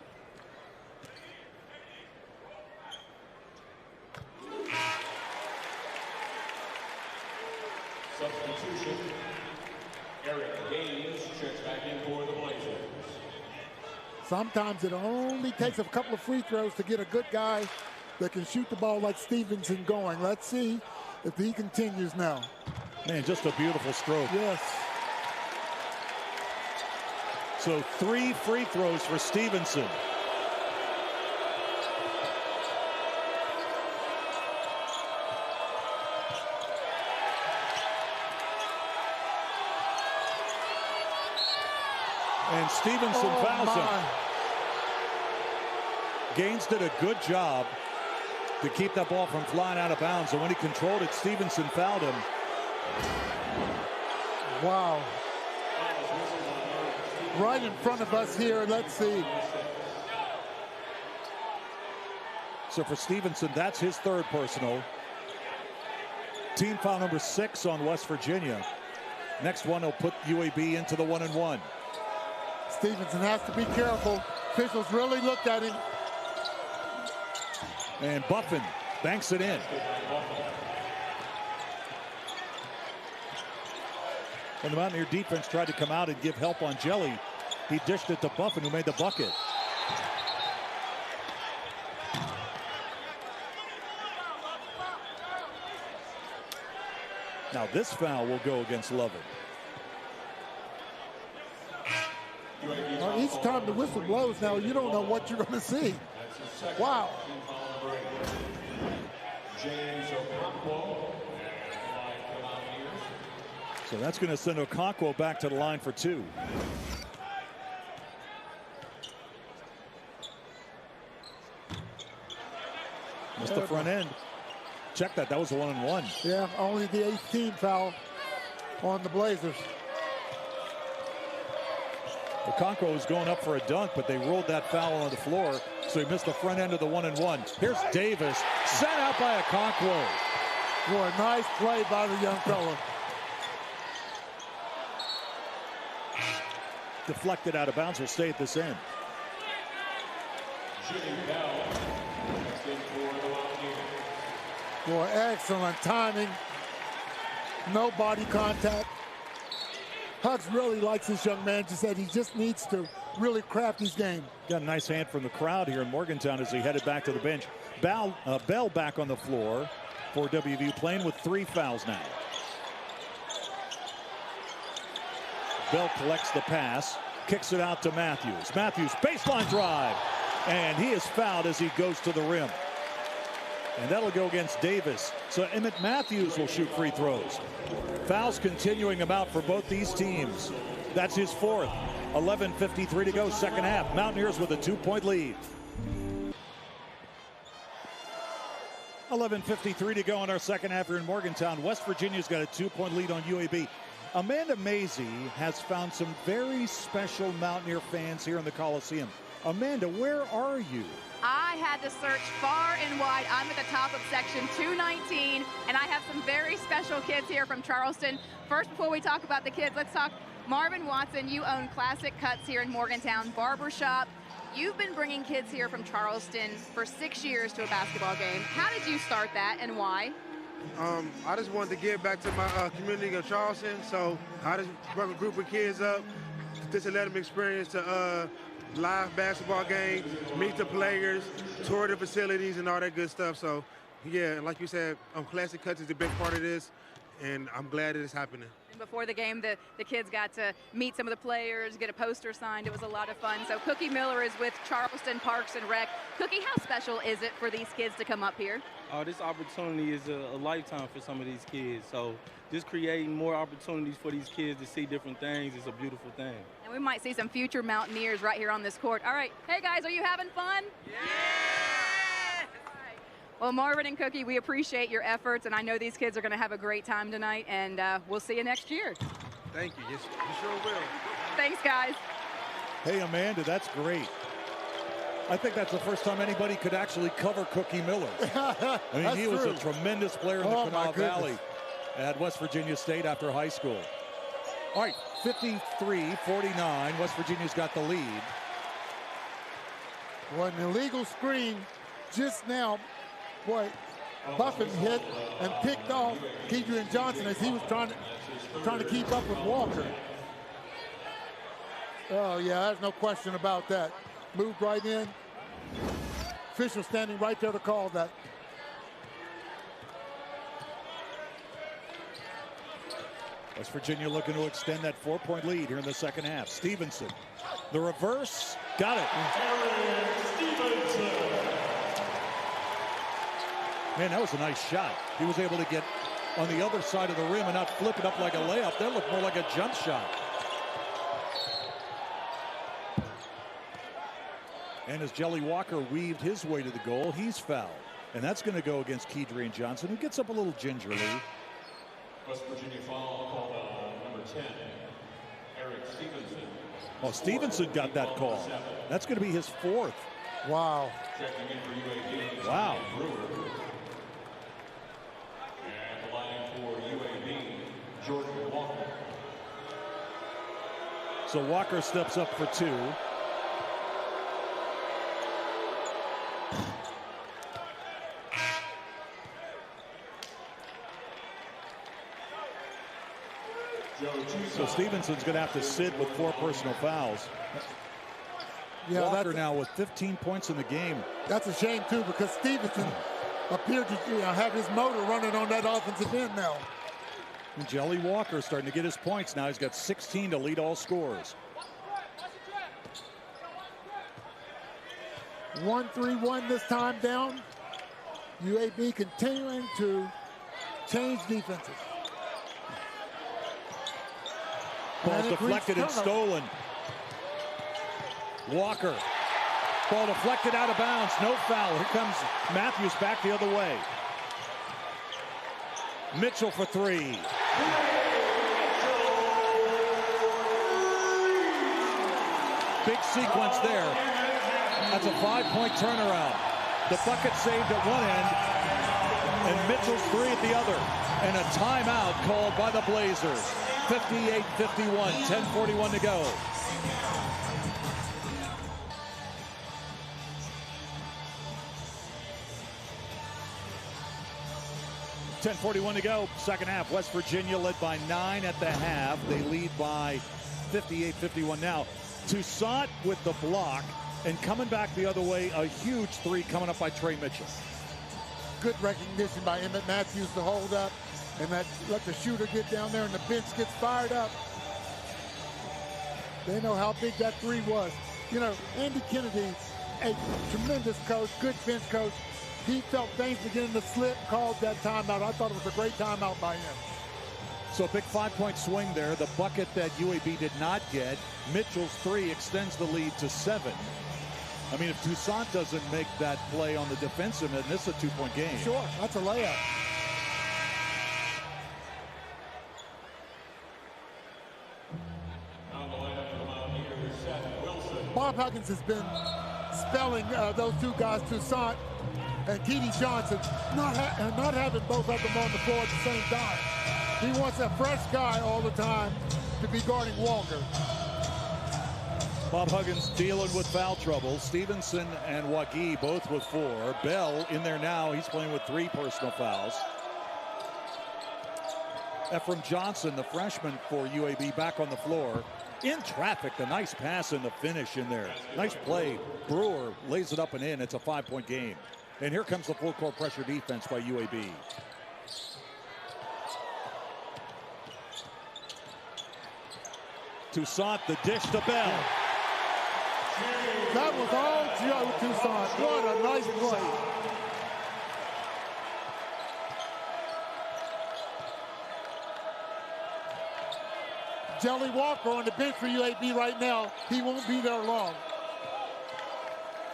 Substitution. Eric Gaines checks back in for the Blazers. Sometimes it only takes a couple of free throws to get a good guy that can shoot the ball like Stevenson going. Let's see if he continues now. Man, just a beautiful stroke. Yes. So 3 free throws for Stevenson. And Stevenson fouls him. Gaines did a good job to keep that ball from flying out of bounds. And when he controlled it, Stevenson fouled him. Wow. Right in front of us here. Let's see. So for Stevenson, that's his 3rd personal. Team foul number 6 on West Virginia. Next one will put UAB into the 1-and-1. Stevenson has to be careful. Officials really looked at him. And Buffin banks it in. When the Mountaineer defense tried to come out and give help on Jelly, he dished it to Buffin, who made the bucket. Now this foul will go against Lovin. Well, each time the whistle blows now, you don't know what you're going to see. Wow. So that's going to send Okonkwo back to the line for 2. Missed the front end. Check that. That was a 1-and-1. Yeah, only the 8th team foul on the Blazers. Okonkwo was going up for a dunk, but they ruled that foul on the floor, so he missed the front end of the 1-and-1. Here's Davis, sent out by Okonkwo. Boy, nice play by the young fella. Deflected out of bounds, will stay at this end. Boy, excellent timing. No body contact. Hugs really likes this young man. Just said he just needs to really craft his game. Got a nice hand from the crowd here in Morgantown as he headed back to the bench. Bell back on the floor for WVU, playing with 3 fouls now. Bell collects the pass, kicks it out to Matthews. Matthews, baseline drive, and he is fouled as he goes to the rim. And that'll go against Davis. So Emmett Matthews will shoot free throws. Fouls continuing about for both these teams. That's his 4th. 11:53 to go, second half. Mountaineers with a 2-point lead. 11:53 to go in our second half here in Morgantown. West Virginia's got a 2-point lead on UAB. Amanda Mazey has found some very special Mountaineer fans here in the Coliseum. Amanda, where are you? I had to search far and wide. I'm at the top of section 219, and I have some very special kids here from Charleston. First, before we talk about the kids, let's talk Marvin Watson. You own Classic Cuts here in Morgantown Barbershop. You've been bringing kids here from Charleston for 6 years to a basketball game. How did you start that, and why? I just wanted to give back to my community of Charleston, so I just brought a group of kids up just to let them experience the live basketball game, meet the players, tour the facilities, and all that good stuff. So, yeah, like you said, Classic Cuts is a big part of this, and I'm glad that it's happening. And before the game, the kids got to meet some of the players, get a poster signed. It was a lot of fun. So Cookie Miller is with Charleston Parks and Rec. Cookie, how special is it for these kids to come up here? This opportunity is a lifetime for some of these kids. So just creating more opportunities for these kids to see different things is a beautiful thing. And we might see some future Mountaineers right here on this court. All right. Hey, guys, are you having fun? Yeah! Well, Marvin and Cookie, we appreciate your efforts, and I know these kids are going to have a great time tonight, and we'll see you next year. Thank you. Yes, you sure will. Thanks, guys. Hey, Amanda, that's great. I think that's the first time anybody could actually cover Cookie Miller. I mean, he was a tremendous player in the Kanawha Valley at West Virginia State after high school. All right, 53-49. West Virginia's got the lead. Well, an illegal screen just now. Boy, Buffin hit and picked off Kedrian Johnson as he was trying to keep up with Walker. Oh, yeah, there's no question about that. Moved right in. Official standing right there to call that. West Virginia looking to extend that 4-point lead here in the second half. Stevenson, the reverse, got it. Man, that was a nice shot. He was able to get on the other side of the rim and not flip it up like a layup. That looked more like a jump shot. And as Jelly Walker weaved his way to the goal, he's fouled. And that's going to go against Kedrian Johnson, who gets up a little gingerly. West Virginia foul called number 10, Eric Stevenson. Oh, Stevenson got that call. That's going to be his fourth. Wow. Checking in for UAB. Wow. Brewer. And the line for UAB, Jordan Walker. So Walker steps up for two. So Stevenson's going to have to sit with 4 personal fouls. Yeah, Walker now with 15 points in the game. That's a shame, too, because Stevenson appeared to have his motor running on that offensive end now. And Jelly Walker starting to get his points now. He's got 16 to lead all scorers. 1-3-1 this time down. UAB continuing to change defenses. Ball deflected and stolen. Walker. Ball deflected out of bounds. No foul. Here comes Matthews back the other way. Mitchell for three. Big sequence there. That's a 5-point turnaround. The bucket saved at one end, and Mitchell's three at the other. And a timeout called by the Blazers. 58-51, 10:41 to go. $10:41 to go, second half. West Virginia led by 9 at the half. They lead by 58-51 now. Toussaint with the block, and coming back the other way, a huge three coming up by Trey Mitchell. Good recognition by Emmett Matthews to hold up and let the shooter get down there, and the bench gets fired up. They know how big that three was. You know, Andy Kennedy, a tremendous coach, good bench coach. He felt things beginning to slip, called that timeout. I thought it was a great timeout by him. So a big 5-point swing there. The bucket that UAB did not get. Mitchell's three extends the lead to 7. I mean, if Toussaint doesn't make that play on the defensive end, this is a 2-point game. Sure, that's a layup. Bob Huggins has been spelling those two guys, Toussaint and Keedy Johnson, not having both of them on the floor at the same time. He wants a fresh guy all the time to be guarding Walker. Bob Huggins dealing with foul trouble. Stevenson and Wagee both with 4. Bell in there now. He's playing with 3 personal fouls. Ephraim Johnson, the freshman for UAB, back on the floor. In traffic, the nice pass and the finish in there. Nice play. Brewer lays it up and in. It's a 5-point game. And here comes the full court pressure defense by UAB. Toussaint, the dish to Bell. That was all Joe Toussaint. What a nice play. Jelly Walker on the bench for UAB right now. He won't be there long.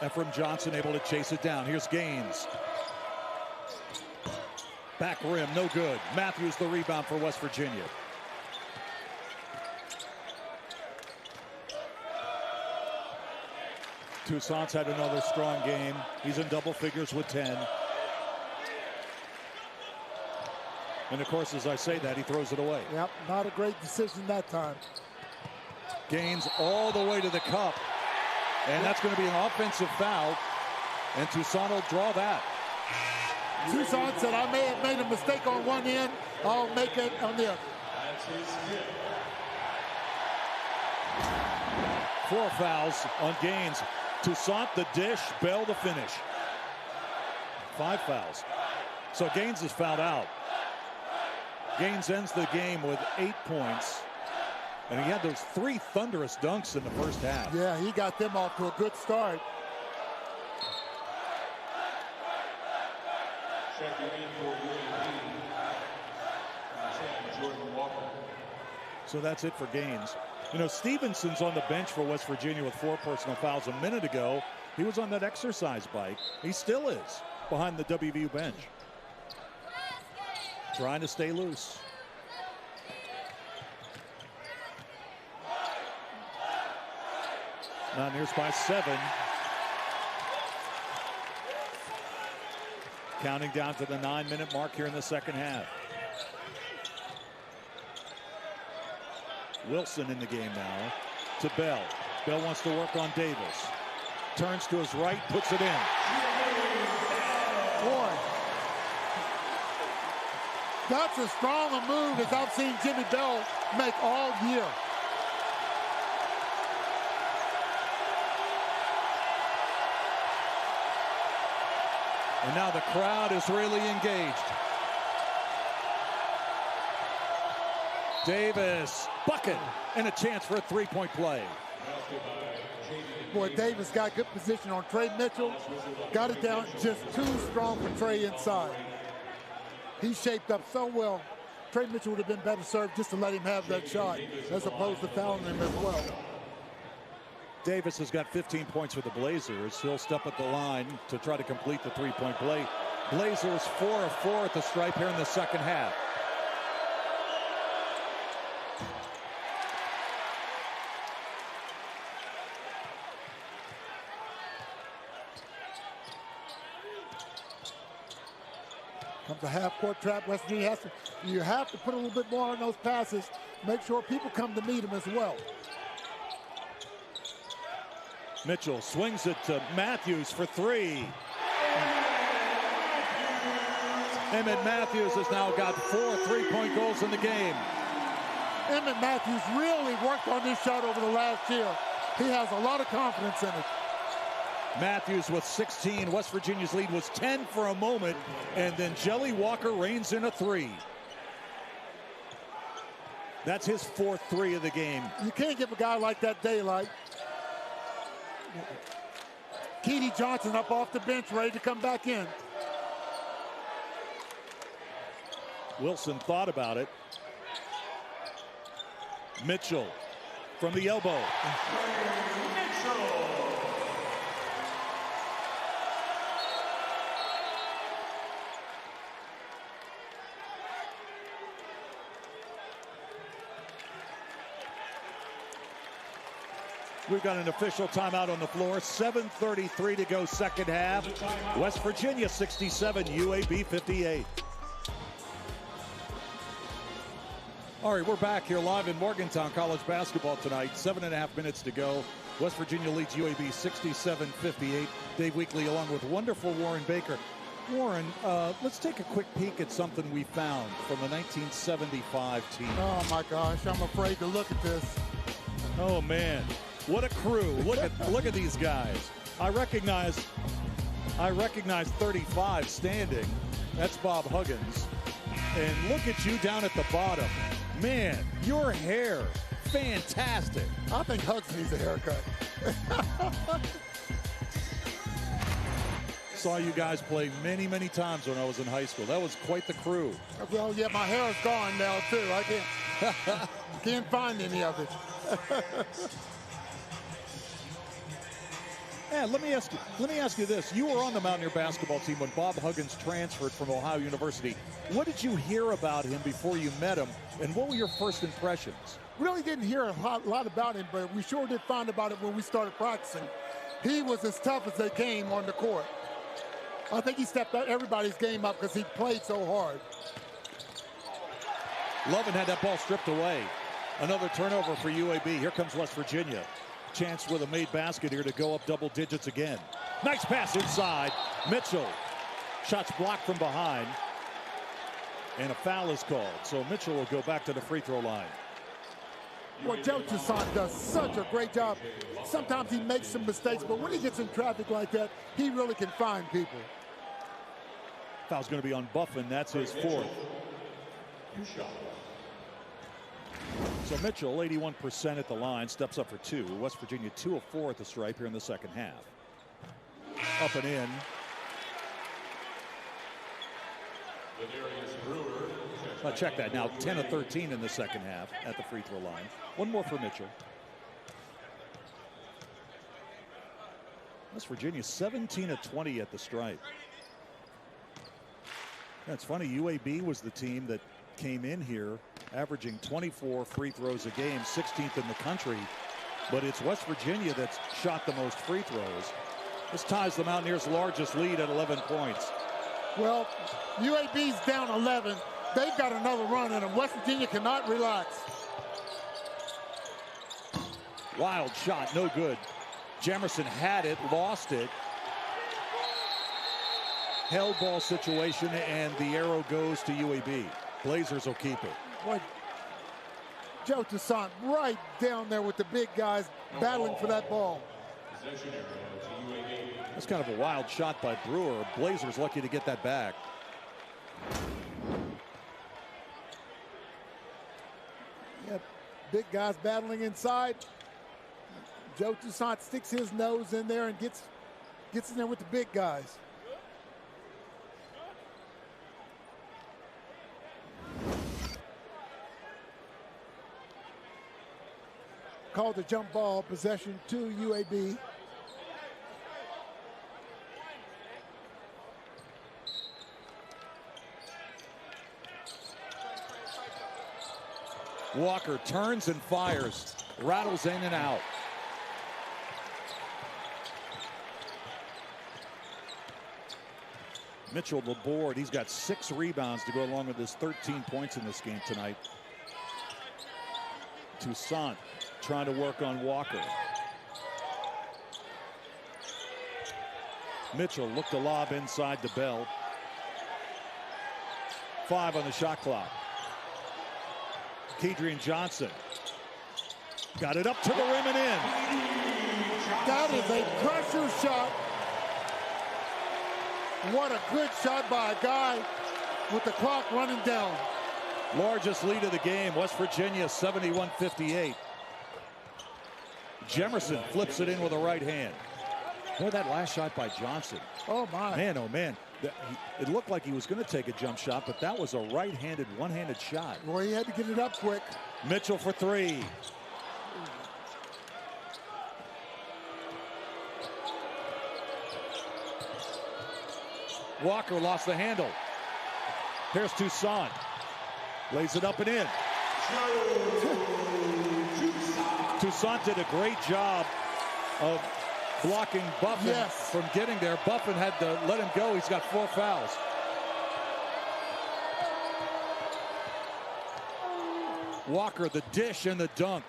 Ephraim Johnson able to chase it down. Here's Gaines. Back rim, no good. Matthews the rebound for West Virginia. Toussaint's had another strong game. He's in double figures with 10. And, of course, as I say that, he throws it away. Yep, not a great decision that time. Gaines all the way to the cup. And that's going to be an offensive foul. And Toussaint will draw that. Toussaint said, I may have made a mistake on one end. I'll make it on the other. 4 fouls on Gaines. Toussaint the dish, Bell the finish. 5 fouls. So Gaines is fouled out. Gaines ends the game with 8 points. And he had those 3 thunderous dunks in the first half. Yeah, he got them off to a good start. Checking in for Jordan Walker. So that's it for Gaines. You know, Stevenson's on the bench for West Virginia with 4 personal fouls. A minute ago, he was on that exercise bike. He still is behind the WVU bench. Trying to stay loose. Mountaineers by 7. Counting down to the 9-minute mark here in the second half. Wilson in the game now to Bell. Bell wants to work on Davis. Turns to his right, puts it in. Boy, that's as strong a move as I've seen Jimmy Bell make all year. And now the crowd is really engaged. Davis, bucket, and a chance for a 3-point play. Boy, Davis got good position on Trey Mitchell. Got it down, just too strong for Trey inside. He shaped up so well. Trey Mitchell would have been better served just to let him have that shot as opposed to fouling him as well. Davis has got 15 points for the Blazers. He'll step at the line to try to complete the 3-point play. Blazers 4 of 4 at the stripe here in the second half. Comes a half-court trap. West Virginia has to, you have to put a little bit more on those passes. Make sure people come to meet him as well. Mitchell swings it to Matthews for 3. Emmett Matthews has now got 4 3-point goals in the game. Emmett Matthews really worked on this shot over the last year. He has a lot of confidence in it. Matthews with 16. West Virginia's lead was 10 for a moment, and then Jelly Walker reigns in a 3. That's his 4th 3 of the game. You can't give a guy like that daylight. Keedy Johnson up off the bench, ready to come back in. Wilson thought about it. Mitchell from the elbow. We've got an official timeout on the floor. 7:33 to go, second half. West Virginia 67, UAB 58. All right, we're back here live in Morgantown College basketball tonight. 7.5 minutes to go. West Virginia leads UAB 67-58. Dave Weekley along with wonderful Warren Baker. Warren, let's take a quick peek at something we found from the 1975 team. Oh my gosh, I'm afraid to look at this. Oh man, what a crew! Look at these guys. I recognize 35 standing. That's Bob Huggins. And look at you down at the bottom. Man, your hair, fantastic. I think Hugs needs a haircut. Saw you guys play many, many times when I was in high school. That was quite the crew. Well, yeah, my hair is gone now too. I can't find any of it. Yeah, let me ask you this. You were on the Mountaineer basketball team when Bob Huggins transferred from Ohio University. What did you hear about him before you met him, and what were your first impressions? Really didn't hear a lot about him, but we sure did find about it when we started practicing. he was as tough as they came on the court. I think he stepped up everybody's game up because he played so hard. Lovin had that ball stripped away. Another turnover for UAB. Here comes West Virginia. Chance with a made basket here to go up double digits again. Nice pass inside. Mitchell. Shots blocked from behind. And a foul is called. So Mitchell will go back to the free throw line. Well, Joe Toussaint does such a great job. Sometimes he makes some mistakes, but when he gets in traffic like that, he really can find people. Foul's going to be on Buffin. That's his fourth. So Mitchell, 81% at the line, steps up for two. West Virginia 2 of 4 at the stripe here in the second half. Up and in. Check that now. 10 of 13 in the second half at the free throw line. One more for Mitchell. West Virginia 17 of 20 at the stripe. That's funny. UAB was the team that came in here averaging 24 free throws a game, 16th in the country. But it's West Virginia that's shot the most free throws. This ties the Mountaineers' largest lead at 11 points. Well, UAB's down 11. They've got another run in them. West Virginia cannot relax. Wild shot, no good. Jemerson had it, lost it. Held ball situation, and the arrow goes to UAB. Blazers will keep it. Boy, Joe Toussaint right down there with the big guys battling for that ball. That's kind of a wild shot by Brewer. Blazers lucky to get that back. Yep, big guys battling inside. Joe Toussaint sticks his nose in there and gets in there with the big guys. Called the jump ball, possession to UAB. Walker turns and fires, rattles in and out. Mitchell, the board, he's got 6 rebounds to go along with his 13 points in this game tonight. Toussaint trying to work on Walker. Mitchell looked to lob inside to Bell. 5 on the shot clock. Kedrian Johnson got it up to the rim and in. That is a pressure shot. What a good shot by a guy with the clock running down. Largest lead of the game, West Virginia 71-58. Jemerson flips it in with a right hand. Boy, that last shot by Johnson. Oh, my. Man, oh, man. It looked like he was going to take a jump shot, but that was a right-handed, one-handed shot. Boy, he had to get it up quick. Mitchell for 3. Walker lost the handle. Here's Toussaint. Lays it up and in. Toussaint did a great job of blocking Buffin from getting there. Buffin had to let him go. He's got 4 fouls. Walker, the dish and the dunk.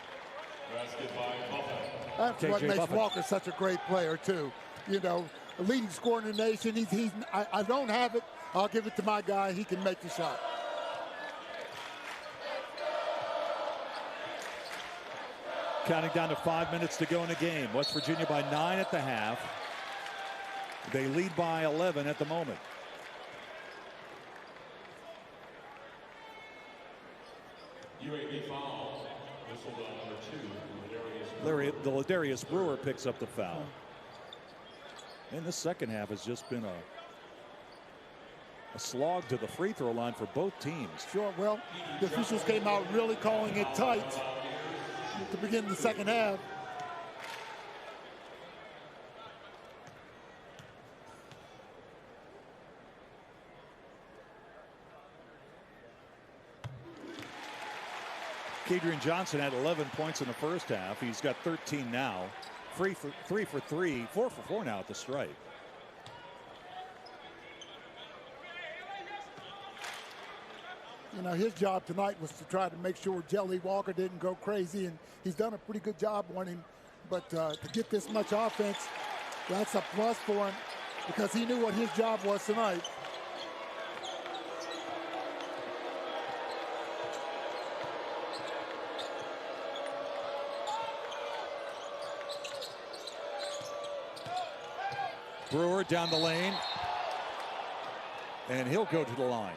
That's what makes Buffin. Walker such a great player, too. You know, a leading scorer in the nation. I don't have it. I'll give it to my guy. He can make the shot. Counting down to 5 minutes to go in the game. West Virginia by 9 at the half. They lead by 11 at the moment. UAB foul. Whistled on number 2. Ladarius Brewer picks up the foul. And this second half has just been a slog to the free throw line for both teams. Sure, well, the officials came out really calling it tight to begin the second half. Kedrian Johnson had 11 points in the first half. He's got 13 now. 4 for 4 now at the stripe. You know, his job tonight was to try to make sure Jelly Walker didn't go crazy, and he's done a pretty good job on him. But to get this much offense, that's a plus for him because he knew what his job was tonight. Brewer down the lane, and he'll go to the line.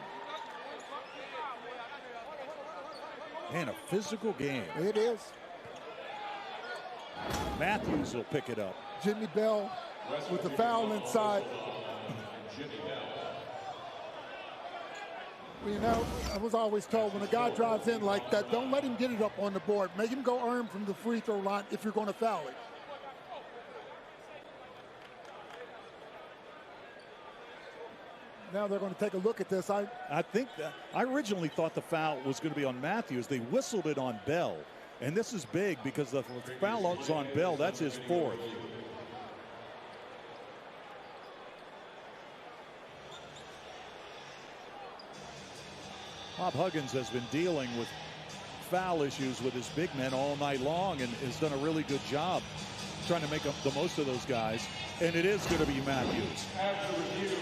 Man, a physical game. It is. Matthews will pick it up. Jimmy Bell with the foul inside. You know, I was always told when a guy drives in like that, don't let him get it up on the board. Make him go earn from the free throw line if you're going to foul it. Now they're going to take a look at this. I think that I originally thought the foul was going to be on Matthews. They whistled it on Bell. And this is big because the foul is on Bell. That's his 4th. Bob Huggins has been dealing with foul issues with his big men all night long and has done a really good job trying to make up the most of those guys. And it is going to be Matthews. After review,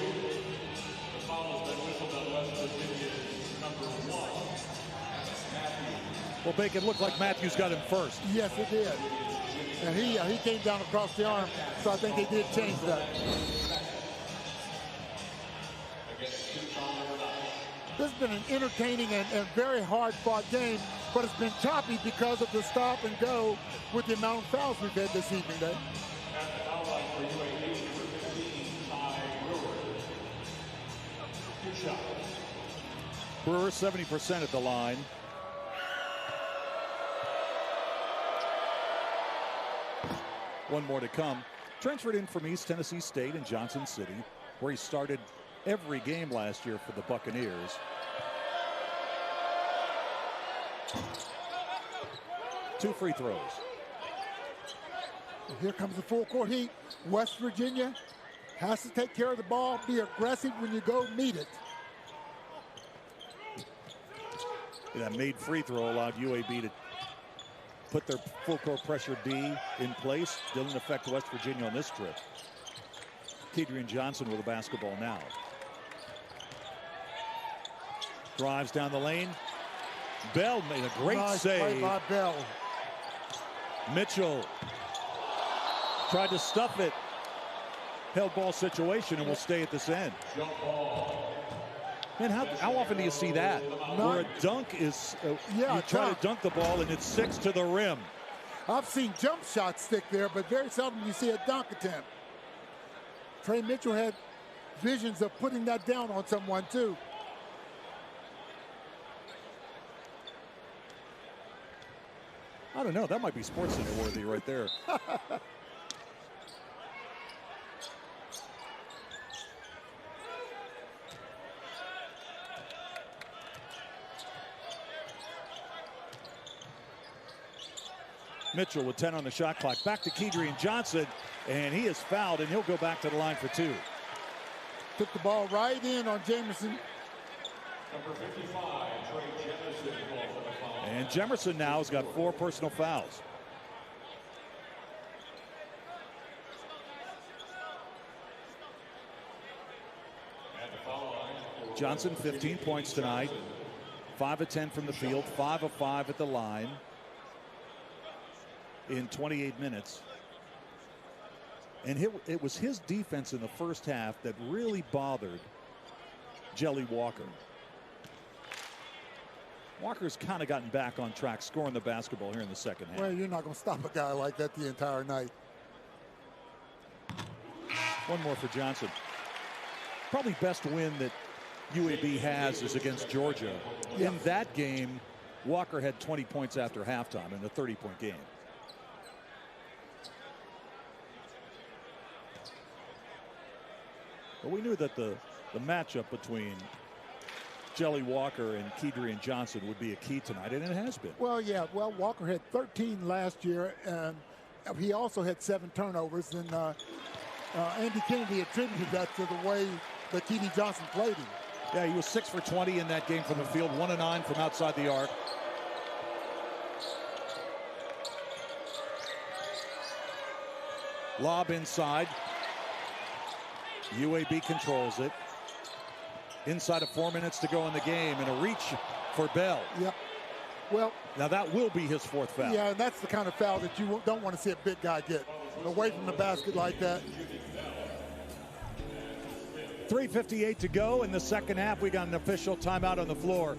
the foul has been whistled on West Virginia's number 1. Well, Bacon, looked like Matthews got him first. Yes, it did. And he came down across the arm, so I think they did change that. This has been an entertaining and very hard-fought game, but it's been choppy because of the stop and go with the amount of fouls we've had this evening, Dave. Brewer 70% at the line. One more to come. Transferred in from East Tennessee State in Johnson City, where he started every game last year for the Buccaneers. Two free throws. Here comes the full court heat. West Virginia has to take care of the ball, be aggressive when you go meet it. That made free throw allowed UAB to put their full court pressure D in place. Didn't affect West Virginia on this trip. Kedrian Johnson with the basketball now. Drives down the lane. Bell made a great save. Play by Bell. Mitchell tried to stuff it. Held ball situation and will stay at this end. Man, how often do you see that? Where a dunk is, you try to dunk the ball and it's 6 to the rim. I've seen jump shots stick there, but very seldom you see a dunk attempt. Trey Mitchell had visions of putting that down on someone too. I don't know. That might be SportsCenter worthy right there. Mitchell with 10 on the shot clock. Back to Kedrian Johnson, and he is fouled, and he'll go back to the line for 2. Took the ball right in on Jamerson. Number 55, Trey Jefferson, called for the foul. And Jemerson now has got 4 personal fouls. Johnson, 15 points tonight. 5 of 10 from the field, 5 of 5 at the line in 28 minutes. And it was his defense in the first half that really bothered Jelly Walker. Walker's kind of gotten back on track, scoring the basketball here in the second half. Well, you're not going to stop a guy like that the entire night. One more for Johnson. Probably best win that UAB has is against Georgia. Yeah. In that game, Walker had 20 points after halftime in a 30-point game. But we knew that the matchup between Jelly Walker and Kedrian Johnson would be a key tonight, and it has been. Well, yeah. Well, Walker had 13 last year, and he also had 7 turnovers, and Andy Kennedy attributed that to the way that Keedy Johnson played him. Yeah, he was 6 for 20 in that game from the field, 1 of 9 from outside the arc. Lob inside. UAB controls it. Inside of 4 minutes to go in the game, and a reach for Bell. Yep. Well, now that will be his 4th foul. Yeah, and that's the kind of foul that you don't want to see a big guy get. Away from the basket like that. 3:58 to go in the second half. We got an official timeout on the floor.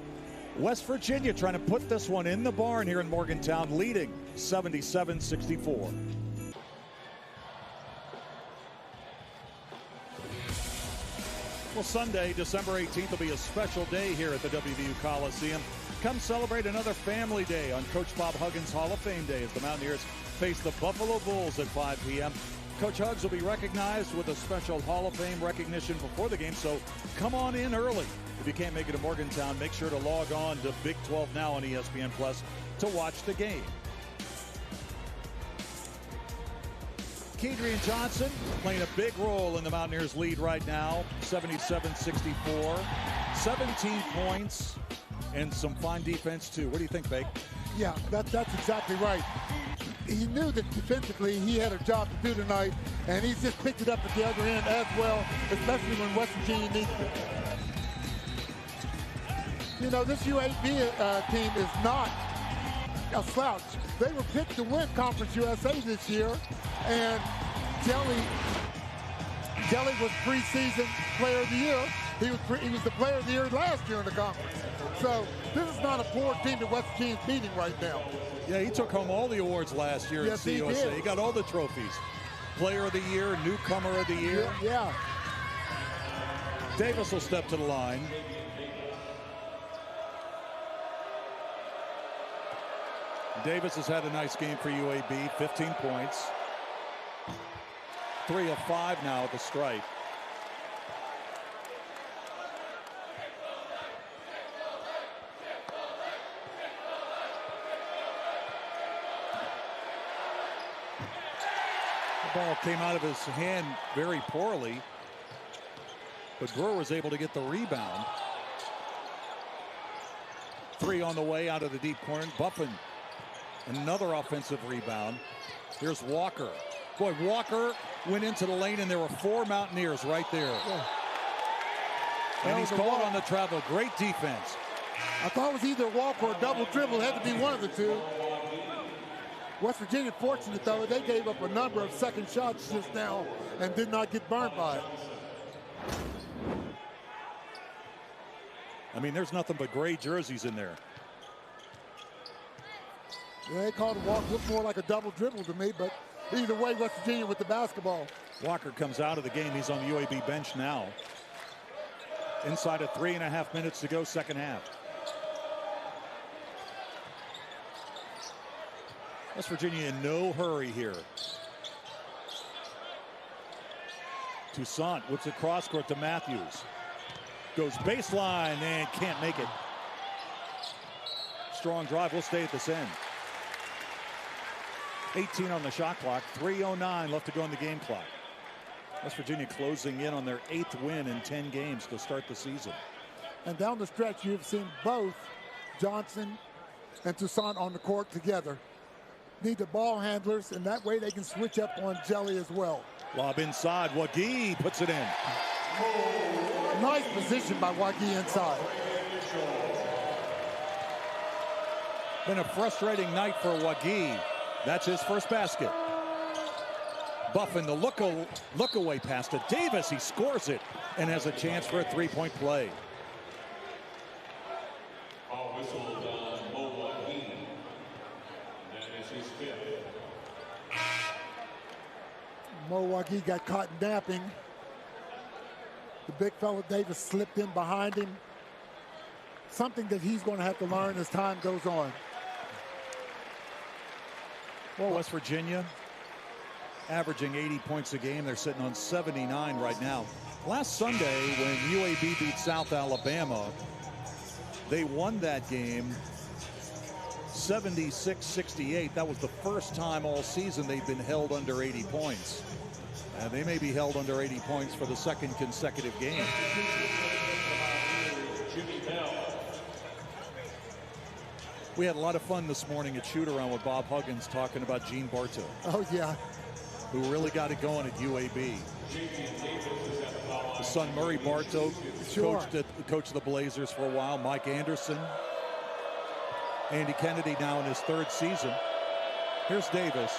West Virginia trying to put this one in the barn here in Morgantown, leading 77-64. Well, Sunday, December 18th will be a special day here at the WVU Coliseum. Come celebrate another family day on Coach Bob Huggins Hall of Fame Day as the Mountaineers face the Buffalo Bulls at 5 p.m. Coach Hugs will be recognized with a special Hall of Fame recognition before the game, so come on in early. If you can't make it to Morgantown, make sure to log on to Big 12 Now on ESPN Plus to watch the game. Kedrian Johnson playing a big role in the Mountaineers' lead right now, 77-64, 17 points, and some fine defense too. What do you think, Bake? Yeah, that's exactly right. He knew that defensively he had a job to do tonight, and he's just picked it up at the other end as well, especially when West Virginia needs it. You know, this UAB team is not a slouch. They were picked to win Conference USA this year, and Jelly was preseason player of the year. He was the player of the year last year in the conference. So this is not a poor team that West Virginia's beating right now. Yeah, he took home all the awards last year at CUSA. He got all the trophies. Player of the year, newcomer of the year. Yeah. Davis will step to the line. Davis has had a nice game for UAB, 15 points. 3 of 5 now at the stripe. The ball came out of his hand very poorly, but Brewer was able to get the rebound. 3 on the way out of the deep corner. Buffin, another offensive rebound. Here's Walker. Boy, Walker went into the lane, and there were 4 Mountaineers right there. Yeah. And he's called on the travel. Great defense. I thought it was either a walk or a double dribble. It had to be one of the two. West Virginia, fortunate, though, they gave up a number of second shots just now and did not get burned by it. I mean, there's nothing but gray jerseys in there. Yeah, they called a walk. Looked more like a double dribble to me, but either way, West Virginia with the basketball. Walker comes out of the game. He's on the UAB bench now. Inside of 3.5 minutes to go, second half. West Virginia in no hurry here. Toussaint whips it cross court to Matthews. Goes baseline and can't make it. Strong drive will stay at this end. 18 on the shot clock. 3:09 left to go on the game clock. West Virginia closing in on their 8th win in 10 games to start the season. And down the stretch, you've seen both Johnson and Toussaint on the court together. Need the ball handlers, and that way they can switch up on Jelly as well. Lob inside. Wagee puts it in. Nice position by Wagee inside. Been a frustrating night for Wagee. That's his first basket. Buffin, the look away pass to Davis. He scores it and has a chance for a 3-point play. Mo Wagee got caught napping. The big fella Davis slipped in behind him. Something that he's going to have to learn as time goes on. Well, West Virginia averaging 80 points a game. They're sitting on 79 right now. Last Sunday, when UAB beat South Alabama, they won that game 76-68. That was the first time all season they've been held under 80 points. And they may be held under 80 points for the second consecutive game. We had a lot of fun this morning at Shoot-Around with Bob Huggins talking about Gene Bartow. Oh, yeah. Who really got it going at UAB. His son Murray Bartow coached the Blazers for a while. Mike Anderson. Andy Kennedy now in his third season. Here's Davis.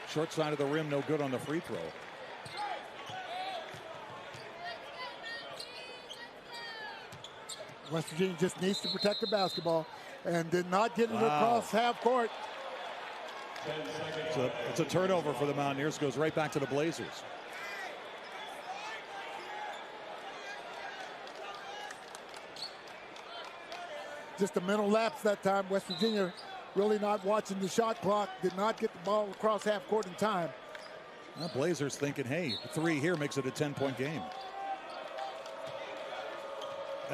Short side of the rim, no good on the free throw. West Virginia just needs to protect the basketball and did not get it across half court. It's a turnover for the Mountaineers. Goes right back to the Blazers. Just a mental lapse that time. West Virginia really not watching the shot clock. Did not get the ball across half court in time. The Blazers thinking, hey, 3 here makes it a 10-point game.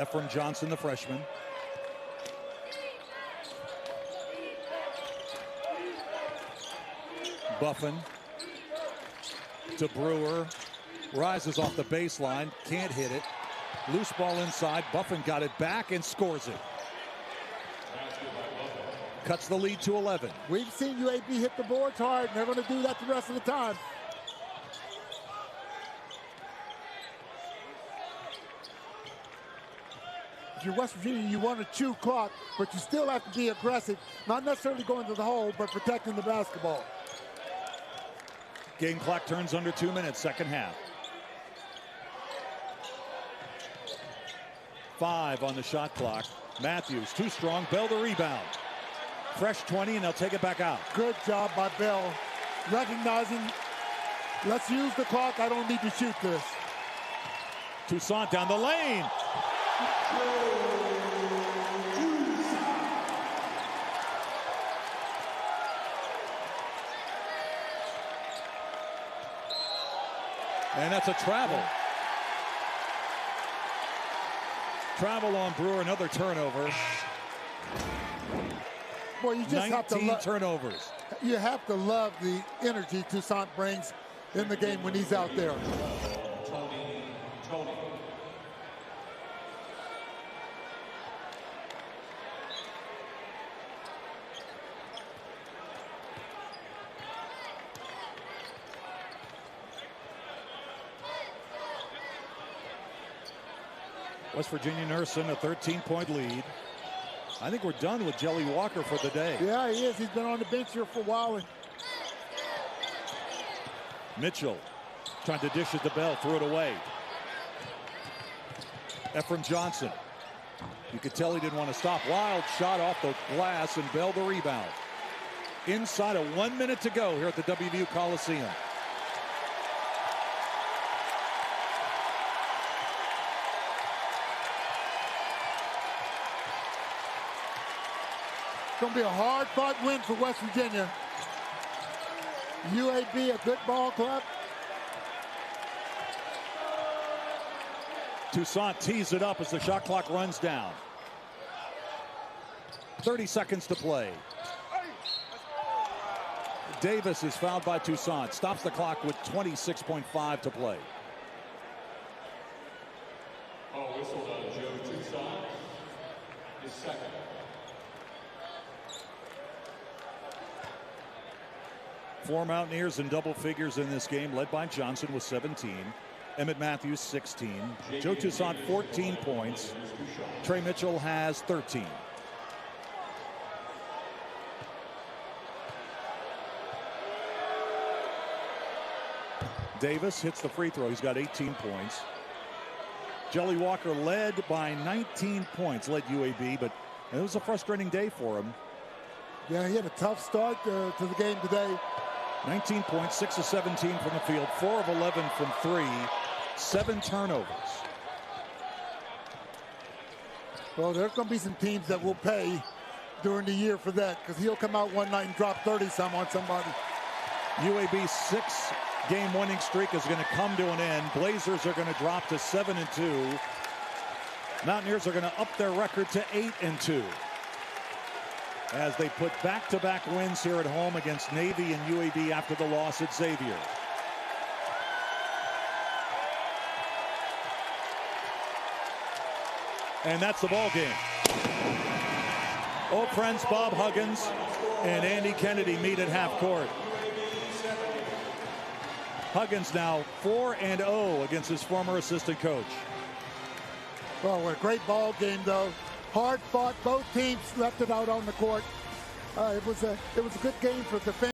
Ephraim Johnson, the freshman. Buffin to Brewer. Rises off the baseline. Can't hit it. Loose ball inside. Buffin got it back and scores it. Cuts the lead to 11. We've seen UAB hit the boards hard, and they're going to do that the rest of the time. If you're West Virginia, you want to chew clock, but you still have to be aggressive. Not necessarily going to the hole, but protecting the basketball. Game clock turns under 2 minutes, second half. 5 on the shot clock. Matthews, too strong. Bell the rebound. Fresh 20, and they'll take it back out. Good job by Bell. Recognizing, let's use the clock. I don't need to shoot this. Toussaint down the lane. And that's a travel. Travel on Brewer, another turnover. Boy, you just have to 19 turnovers. You have to love the energy Toussaint brings in the game when he's out there. Tony. West Virginia nursing a 13-point lead. I think we're done with Jelly Walker for the day. Yeah, he is. He's been on the bench here for a while. Mitchell trying to dish it to Bell, threw it away. Ephraim Johnson. You could tell he didn't want to stop. Wild shot off the glass, and Bell the rebound. Inside of 1 minute to go here at the WVU Coliseum. It's going to be a hard-fought win for West Virginia. UAB, a good ball club. Toussaint tees it up as the shot clock runs down. 30 seconds to play. Davis is fouled by Toussaint. Stops the clock with 26.5 to play. Whistled on Joe Toussaint. His second. Four Mountaineers in double figures in this game, led by Johnson with 17. Emmett Matthews, 16. Joe Toussaint, 14 points. Trey Mitchell has 13. Davis hits the free throw. He's got 18 points. Jelly Walker led by 19 points, led UAB, but it was a frustrating day for him. Yeah, he had a tough start to the game today. 19 points, 6 of 17 from the field, 4 of 11 from 3, 7 turnovers. Well, there's going to be some teams that will pay during the year for that, because he'll come out one night and drop 30-some on somebody. UAB's 6-game winning streak is going to come to an end. Blazers are going to drop to 7-2. Mountaineers are going to up their record to 8-2 as they put back-to-back wins here at home against Navy and UAB after the loss at Xavier. And that's the ball game. Old friends Bob Huggins and Andy Kennedy meet at half court. Huggins now 4-0 against his former assistant coach. Well, a great ball game, though. Hard fought. Both teams left it out on the court. It was a good game for the fans.